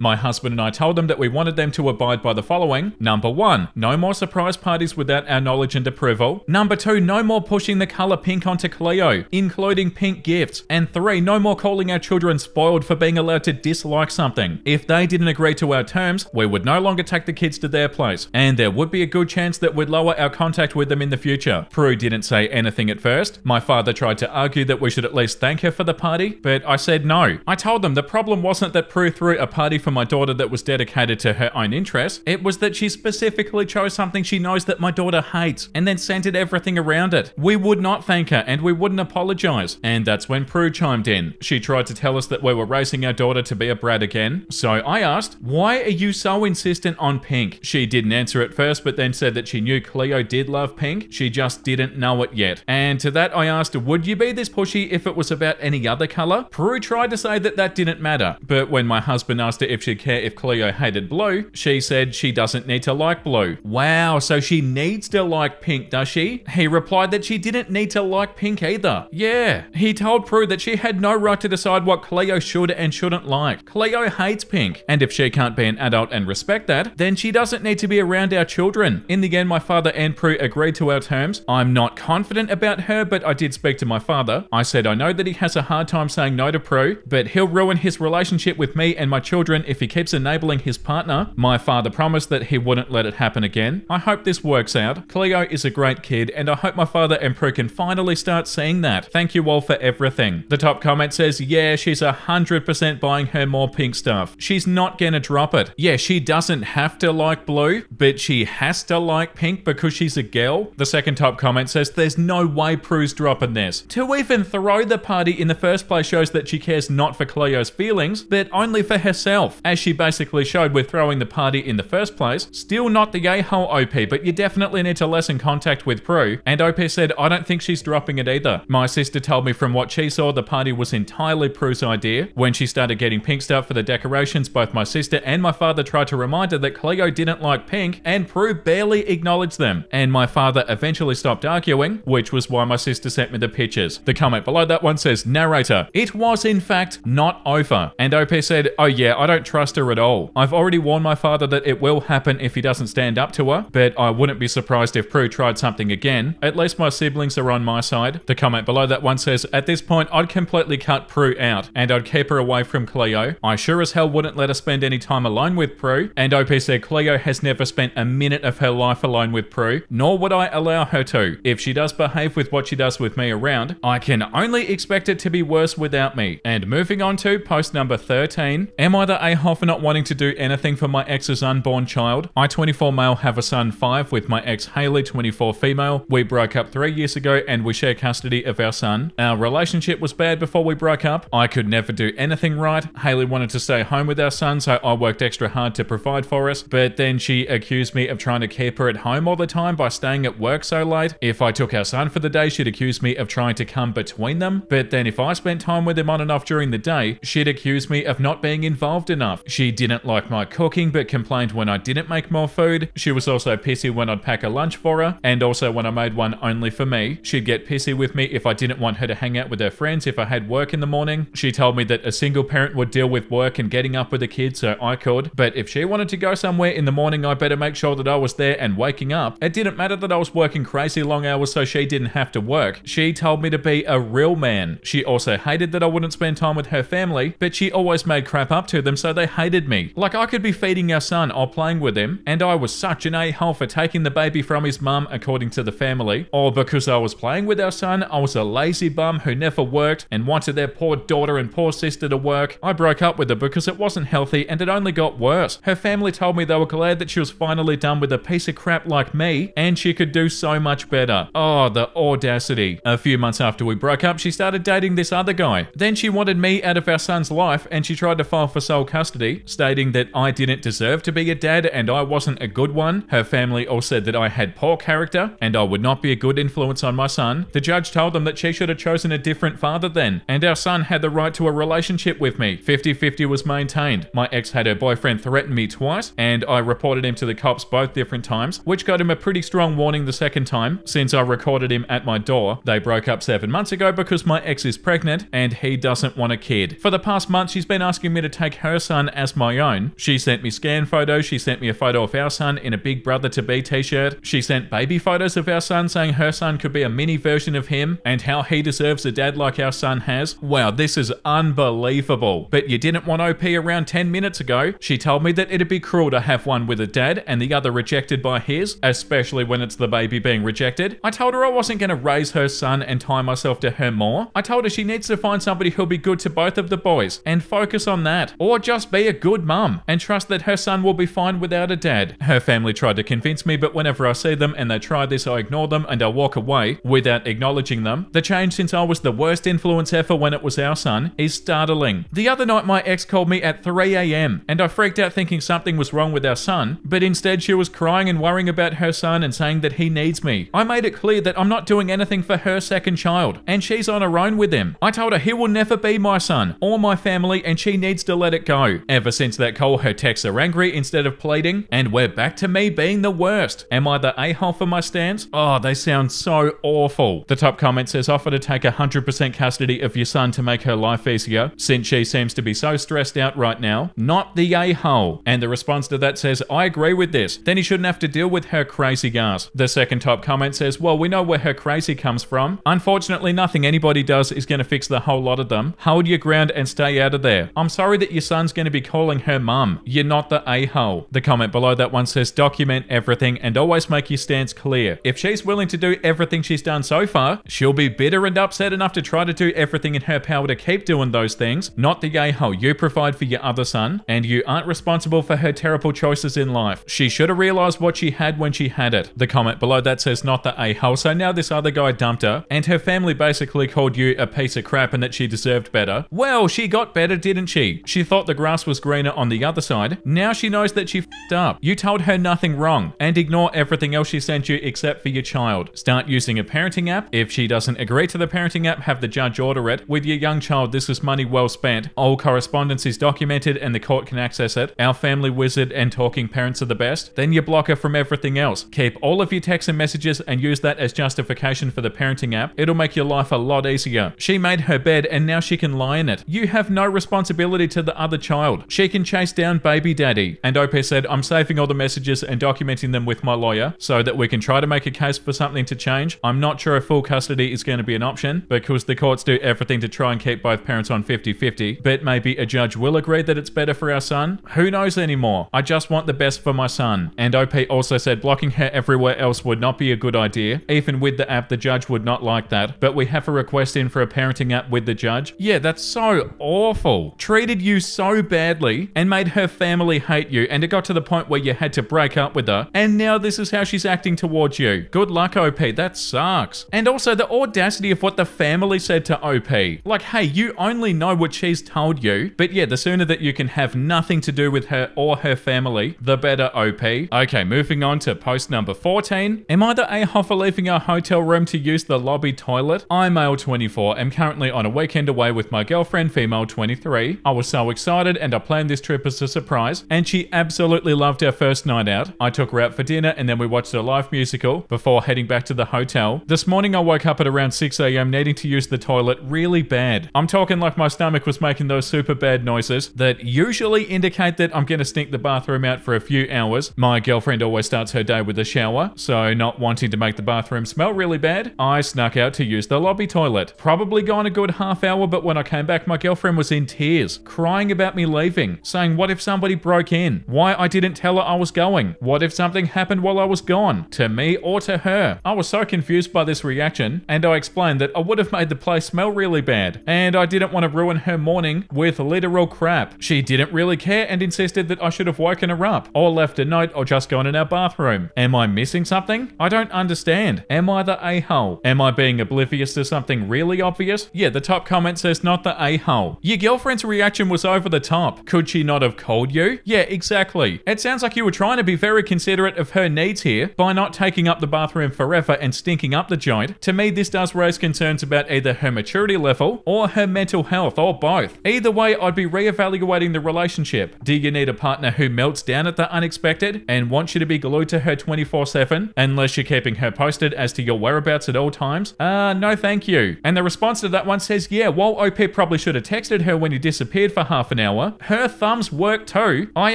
My husband and I told them that we wanted them to abide by the following. Number 1, no more surprise parties without our knowledge and approval. Number 2, no more pushing the color pink onto Cleo, including pink gifts. And 3, no more calling our children spoiled for being allowed to dislike something. If they didn't agree to our terms, we would no longer take the kids to their place, and there would be a good chance that we'd lower our contact with them in the future. Prue didn't say anything at first. My father tried to argue that we should at least thank her for the party, but I said no. I told them the problem wasn't that Prue threw a party for my daughter that was dedicated to her own interests. It was that she specifically chose something she knows that my daughter hates, and then centered everything around it. We would not thank her, and we wouldn't apologize. And that's when Prue chimed in. She tried to tell us that we were raising our daughter to be a brat again. So I asked, why are you so insistent on pink? She didn't answer at first, but then said that she knew Cleo did love pink. She just didn't know it yet. And to that I asked, would you be this pushy if it was about any other color? Prue tried to say that that didn't matter. But when my husband asked her if she'd care if Cleo hated blue, she said she doesn't need to like blue. Wow, so she needs to like pink, does she? He replied that she didn't need to like pink either. Yeah, he told Prue that she had no right to decide what Cleo should and shouldn't like. Cleo hates pink, and if she can't be an adult and respect that, then she doesn't need to be around our children. In the end, my father and Prue agreed to our terms. I'm not confident about her, but I did speak to my father. I said I know that he has a hard time saying no to Prue, but he'll ruin his relationship with me and my children if he keeps enabling his partner. My father promised that he wouldn't let it happen again. I hope this works out. Cleo is a great kid, and I hope my father and Prue can finally start seeing that. Thank you all for everything. The top comment says, yeah, she's 100% buying her more pink stuff. She's not gonna drop it. Yeah, she doesn't have to like blue, but she has to like pink because she's a girl. The second top comment says, there's no way Prue's dropping this. To even throw the party in the first place shows that she cares not for Cleo's feelings, but only for herself, as she basically showed with throwing the party in the first place. Still not the a-hole OP, but you definitely need to lessen contact with Prue. And OP said, I don't think she's dropping it either. My sister told me from what she saw, the party was entirely Prue's idea. When she started getting pink stuff for the decorations, both my sister and my father tried to remind her that Cleo didn't like pink, and Prue barely acknowledged them. And my father eventually stopped arguing, which was why my sister sent me the pictures. The comment below that one says, narrator, it was in fact not over. And OP said, oh yeah, I don't trust her at all. I've already warned my father that it will happen if he doesn't stand up to her, but I wouldn't be surprised if Prue tried something again. At least my siblings are on my side. The comment below that one says, at this point, I'd completely cut Prue out, and I'd keep her away from Cleo. I sure as hell wouldn't let her spend any time alone with Prue. And OP said, Cleo has never spent a minute of her life alone with Prue, nor would I allow her to. If she does behave with what she does with me around, I can only expect it to be worse without me. And moving on to post number 13. Am I the a-hole for not wanting to do anything for my ex's unborn child? I, 24 male, have a son 5 with my ex Haley, 24 female. We broke up 3 years ago and we share custody of our son. Our relationship was bad before we broke up. I could never do anything right. Haley wanted to stay home with our son, so I worked extra hard to provide for us, but then she accused me of trying to keep her at home all the time by staying at work so late. If I took our son for the day, she'd accuse me of trying to come between them, but then if I spent time with him on and off during the day, she'd accuse me of not being involved enough. She didn't like my cooking, but complained when I didn't make more food. She was also pissy when I'd pack a lunch for her, and also when I made one only for me. She'd get pissy with me if I didn't want her to hang out with her friends if I had work in the morning. She told me that a single parent would deal with work and getting up with the kids so I could, but if she wanted to go somewhere in the morning, I better make sure that I was there and waking up. It didn't matter that I was working crazy long hours so she didn't have to work. She told me to be a real man. She also hated that I wouldn't spend time with her family, but she always made crap up to them so they hated me. Like I could be feeding our son or playing with him, and I was such an a-hole for taking the baby from his mum according to the family, or because I was playing with our son, I was a lazy bum who never worked and wanted their poor daughter and poor sister to work work. I broke up with her because it wasn't healthy and it only got worse. Her family told me they were glad that she was finally done with a piece of crap like me and she could do so much better. Oh, the audacity. A few months after we broke up, she started dating this other guy. Then she wanted me out of our son's life and she tried to file for sole custody, stating that I didn't deserve to be a dad and I wasn't a good one. Her family all said that I had poor character and I would not be a good influence on my son. The judge told them that she should have chosen a different father then, and our son had the right to a relationship with me. 50-50 was maintained. My ex had her boyfriend threaten me twice, and I reported him to the cops both different times, which got him a pretty strong warning the second time, since I recorded him at my door. They broke up 7 months ago because my ex is pregnant and he doesn't want a kid. For the past month, she's been asking me to take her son as my own. She sent me scan photos. She sent me a photo of our son in a Big Brother to Be t-shirt. She sent baby photos of our son saying her son could be a mini version of him and how he deserves a dad like our son has. Wow, this is unbelievable. But you didn't want OP around 10 minutes ago. She told me that it'd be cruel to have one with a dad and the other rejected by his, especially when it's the baby being rejected. I told her I wasn't going to raise her son and tie myself to her more. I told her she needs to find somebody who'll be good to both of the boys and focus on that, or just be a good mum and trust that her son will be fine without a dad. Her family tried to convince me, but whenever I see them and they try this, I ignore them and I walk away without acknowledging them. The change since I was the worst influence ever when it was our son is startling. The other night my ex called me at 3 a.m. and I freaked out thinking something was wrong with our son, but instead she was crying and worrying about her son and saying that he needs me. I made it clear that I'm not doing anything for her second child and she's on her own with him. I told her he will never be my son or my family and she needs to let it go. Ever since that call, her texts are angry instead of pleading, and we're back to me being the worst. Am I the a-hole for my stance? Oh, they sound so awful. The top comment says, offer to take 100% custody of your son to make her life easier, since she seems to be so stressed out right now. Not the a-hole. And the response to that says, I agree with this. Then he shouldn't have to deal with her crazy gas. The second top comment says, well, we know where her crazy comes from. Unfortunately, nothing anybody does is going to fix the whole lot of them. Hold your ground and stay out of there. I'm sorry that your son's going to be calling her mum. You're not the a-hole. The comment below that one says, document everything and always make your stance clear. If she's willing to do everything she's done so far, she'll be bitter and upset enough to try to do everything in her power to keep doing those things. Not the a-hole. You provide for your other son and you aren't responsible for her terrible choices in life. She should have realized what she had when she had it. The comment below that says, not the a-hole. So now this other guy dumped her and her family basically called you a piece of crap and that she deserved better. Well, she got better, didn't she? She thought the grass was greener on the other side. Now she knows that she f***ed up. You told her nothing wrong and ignore everything else she sent you except for your child. Start using a parenting app. If she doesn't agree to the parenting app, have the judge order it. With your young child, this is money well spent. All correspondence is documented and the court can access it. Our family wizard and talking parents are the best. Then you block her from everything else. Keep all of your texts and messages and use that as justification for the parenting app. It'll make your life a lot easier. She made her bed and now she can lie in it. You have no responsibility to the other child. She can chase down baby daddy. And OP said, I'm saving all the messages and documenting them with my lawyer so that we can try to make a case for something to change. I'm not sure if full custody is going to be an option because the courts do everything to try and keep both parents on 50-50, but maybe a judge will agree that it's better for our son. Who knows anymore? I just want the best for my son. And OP also said blocking her everywhere else would not be a good idea. Even with the app, the judge would not like that, but we have a request in for a parenting app with the judge. Yeah, that's so awful. Treated you so badly and made her family hate you, and it got to the point where you had to break up with her, and now this is how she's acting towards you. Good luck, OP. That sucks. And also the audacity of what the family said to OP. Like, hey, you only know what she's told you, but yeah, the sooner that you can have nothing to do with her or her family, the better, OP. Okay, moving on to post number 14. Am I the a-hole for leaving our hotel room to use the lobby toilet? I'm male 24, am currently on a weekend away with my girlfriend, female 23. I was so excited and I planned this trip as a surprise, and she absolutely loved our first night out. I took her out for dinner and then we watched a live musical before heading back to the hotel. This morning I woke up at around 6 a.m. needing to use the toilet really bad. I'm talking like my stomach was making those super bad noises that usually indicate that I'm gonna stink the bathroom out for a few hours. My girlfriend always starts her day with a shower, so not wanting to make the bathroom smell really bad, I snuck out to use the lobby toilet. Probably gone a good half hour, but when I came back, my girlfriend was in tears, crying about me leaving, saying what if somebody broke in? Why I didn't tell her I was going? What if something happened while I was gone? To me or to her? I was so confused by this reaction, and I explained that I would have made the place smell really bad, and I didn't want to ruin her morning with literal crap. She didn't really care and insisted that I should have woken her up, or left a note, or just gone in our bathroom. Am I missing something? I don't understand. Am I the a-hole? Am I being oblivious to something really obvious? Yeah, the top comment says not the a-hole. Your girlfriend's reaction was over the top. Could she not have called you? Yeah, exactly. It sounds like you were trying to be very considerate of her needs here by not taking up the bathroom forever and stinking up the joint. To me, this does raise concerns about either her maturity level or her mental health, or both. Either way, I'd be reevaluating the relationship. Do you need a partner who melts down at the unexpected and wants you to be glued to her 24/7 unless you're keeping her posted as to your whereabouts at all times? No thank you. And the response to that one says, yeah, while OP probably should have texted her when he disappeared for half an hour, her thumbs work too. I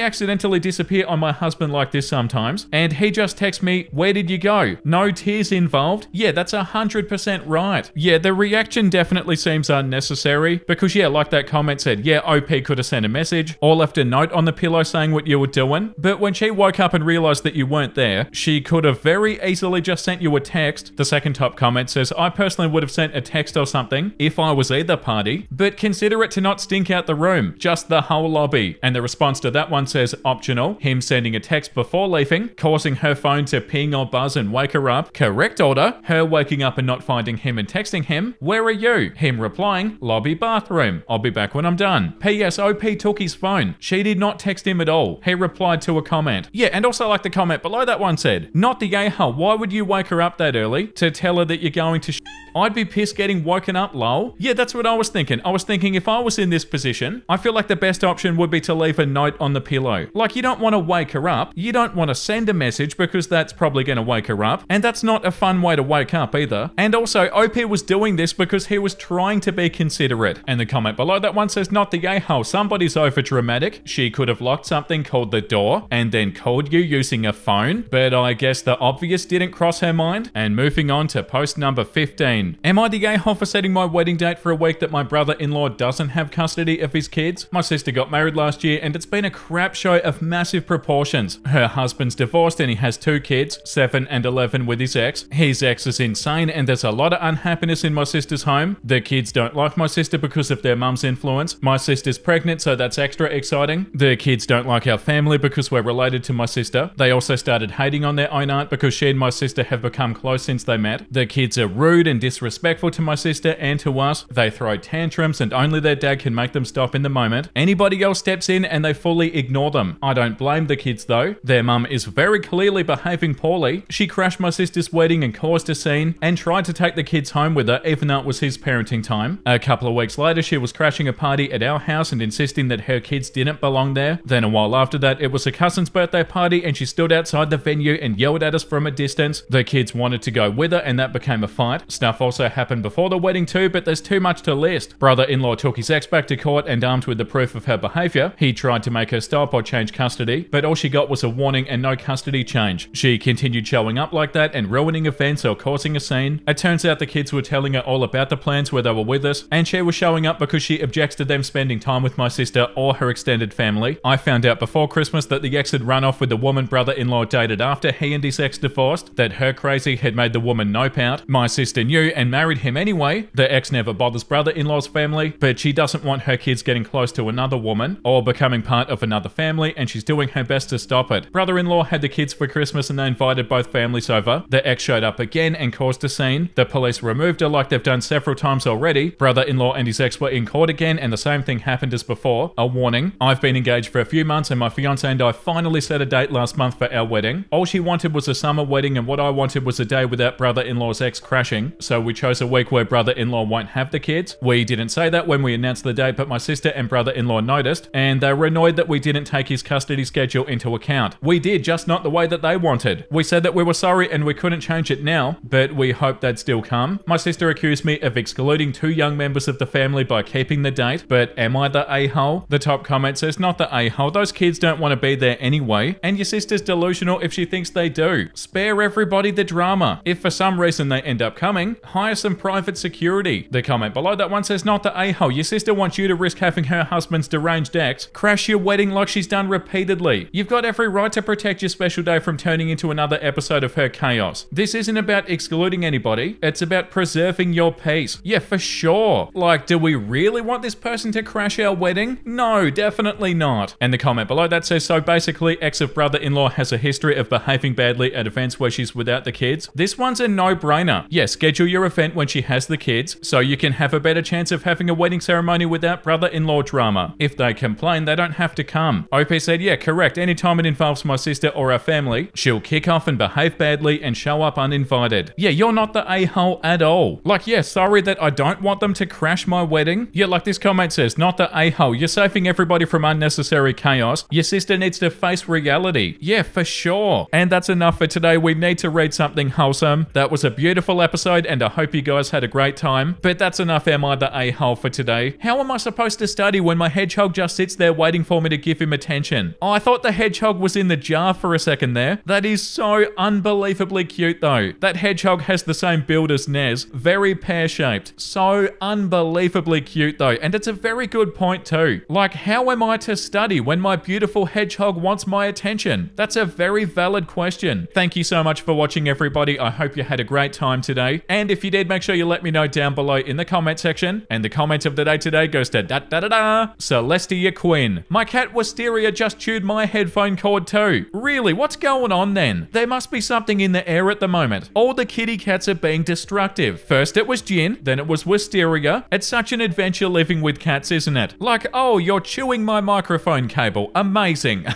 accidentally disappear on my husband like this sometimes, and he just texts me, where did you go? No tears involved. Yeah, that's 100% right. Yeah, the reaction definitely seems unnecessary because, yeah, like that comment said, yeah, OP could have sent a message or left a note on the pillow saying what you were doing, but when she woke up and realized that you weren't there, she could have very easily just sent you a text. The second top comment says, I personally would have sent a text or something if I was either party, but consider it to not stink out the room, just the whole lobby. And the response to that one says, optional, him sending a text before leaving, causing her phone to ping or buzz and wake her up. Correct order, her waking up and not finding him and texting him, where are you? Him replying, lobby bathroom. I'll be back when I'm done. P.S. OP took his phone. She did not text him at all. He replied to a comment. Yeah, and also like the comment below that one said, not the a-hole. Why would you wake her up that early to tell her that you're going to I'd be pissed getting woken up, lol. Yeah, that's what I was thinking. I was thinking if I was in this position, I feel like the best option would be to leave a note on the pillow. Like, you don't want to wake her up. You don't want to send a message because that's probably going to wake her up. And that's not a fun way to wake up either. And also, OP was doing this because he was trying to be considerate. And the comment below that one says, not the a-hole. Somebody's over dramatic. She could have locked something, called the door, and then called you using a phone. But I guess the obvious didn't cross her mind. And moving on to post number 15. Am I the a-hole for setting my wedding date for a week that my brother-in-law doesn't have custody of his kids? My sister got married last year and it's been a crap show of massive proportions. Her husband's divorced and he has 2 kids, 7 and 11 with his ex. His ex is insane and there's a lot of unhappiness in my sister's home. The kids don't like my sister because of their mum's influence. My sister's pregnant, so that's extra exciting. The kids don't like our family because we're related to my sister. They also started hating on their own aunt because she and my sister have become close since they met. The kids are rude and disrespectful to my sister and to us. They throw tantrums and only their dad can make them stop in the moment. Anybody else steps in and they fully ignore them. I don't blame the kids though. Their mum is very clearly behaving poorly. She crashed my sister's wedding and caused a scene and tried to take the kids home with her even though it was his parenting time. A couple of weeks later, she was crashing a party at our house and insisting that her kids didn't belong there. Then a while after that, it was a cousin's birthday party and she stood outside the venue and yelled at us from a distance. The kids wanted to go with her and that became a fight. Stuff also happened before the wedding too, but there's too much to list. Brother-in-law took his ex back to court and armed with the proof of her behavior, he tried to make her stop or change custody, but all she got was a warning and no custody change. She continued showing up like that and ruining events or causing a scene. It turns out the kids were telling her all about the plans where they were with us, and she was showing up because she objects to them spending time with my sister or her extended family. I found out before Christmas that the ex had run off with the woman brother-in-law dated after he and his ex divorced, that her crazy had made the woman nope out. My sister knew and married him anyway. The ex never bothers brother-in-law's family, but she doesn't want her kids getting close to another woman or becoming part of another family, and she's doing her best to stop it. Brother-in-law had the kids for Christmas and they invited both families over. The ex showed up again and caused a scene. The police removed her like they've done several times already. Brother-in-law and his ex were in court again and the same thing happened as before. A warning. I've been engaged for a few months and my fiance and I finally set a date last month for our wedding. All she wanted was a summer wedding and what I wanted was a day without brother-in-law's ex crashing, so we chose a week where brother-in-law won't have the kids. We didn't say that when we announced the date, but my sister and brother-in-law noticed, and they were annoyed that we didn't take his custody schedule into account. We did, just not the way that they wanted. We said that we were sorry and we couldn't change it now, but we hoped they'd still come. My sister accused me of excluding 2 young members of the family by keeping the date, but am I the a-hole? The top comment says, not the a-hole. Those kids don't want to be there anyway, and your sister's delusional if she thinks they do. Spare everybody the drama. If for some reason they end up coming, hire some private security. The comment below that one says, not the a-hole. Your sister wants you to risk having her husband's deranged ex crash your wedding like she's done repeatedly. You've got every right to protect your special day from turning into another episode of her chaos. This isn't about excluding anybody. It's about preserving your peace. Yeah, for sure. Like, do we really really want this person to crash our wedding? No, definitely not. And the comment below that says, so basically, ex of brother-in-law has a history of behaving badly at events where she's without the kids. This one's a no-brainer. Yeah, schedule your event when she has the kids so you can have a better chance of having a wedding ceremony without brother-in-law drama. If they complain, they don't have to come. OP said, yeah, correct. Anytime it involves my sister or our family, she'll kick off and behave badly and show up uninvited. Yeah, you're not the a-hole at all. Like, yeah, sorry that I don't want them to crash my wedding. Yeah, like this comment says, not the a-hole. You're saving everybody from unnecessary chaos. Your sister needs to face reality. Yeah, for sure. And that's enough for today. We need to read something wholesome. That was a beautiful episode and I hope you guys had a great time. But that's enough, am I the a-hole for today? How am I supposed to study when my hedgehog just sits there waiting for me to give him attention? Oh, I thought the hedgehog was in the jar for a second there. That is so unbelievably cute though. That hedgehog has the same build as Nez. Very pear-shaped. So unbelievably cute though. And it's a very good point too. Like, how am I to study when my beautiful hedgehog wants my attention? That's a very valid question. Thank you so much for watching, everybody. I hope you had a great time today. And if you did, make sure you let me know down below in the comment section. And the comment of the day today goes to Celestia Quinn. My cat Wisteria just chewed my headphone cord too. Really? What's going on then? There must be something in the air at the moment. All the kitty cats are being destructive. First it was Jin, then it was Wisteria. It's such an adventure living with cats, isn't it? Like, oh, you're chewing my microphone cable. Amazing.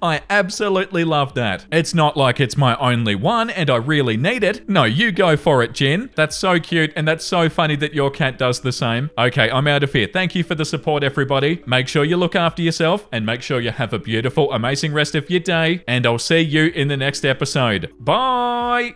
I absolutely love that. It's not like it's my only one and I really need it. No, you go for it, Jin. That's so cute and that's so funny that your cat does the same. Okay, I'm out of here. Thank you for the support, everybody. Make sure you look after yourself and make sure you have a beautiful, amazing rest of your day. And I'll see you in the next episode. Bye!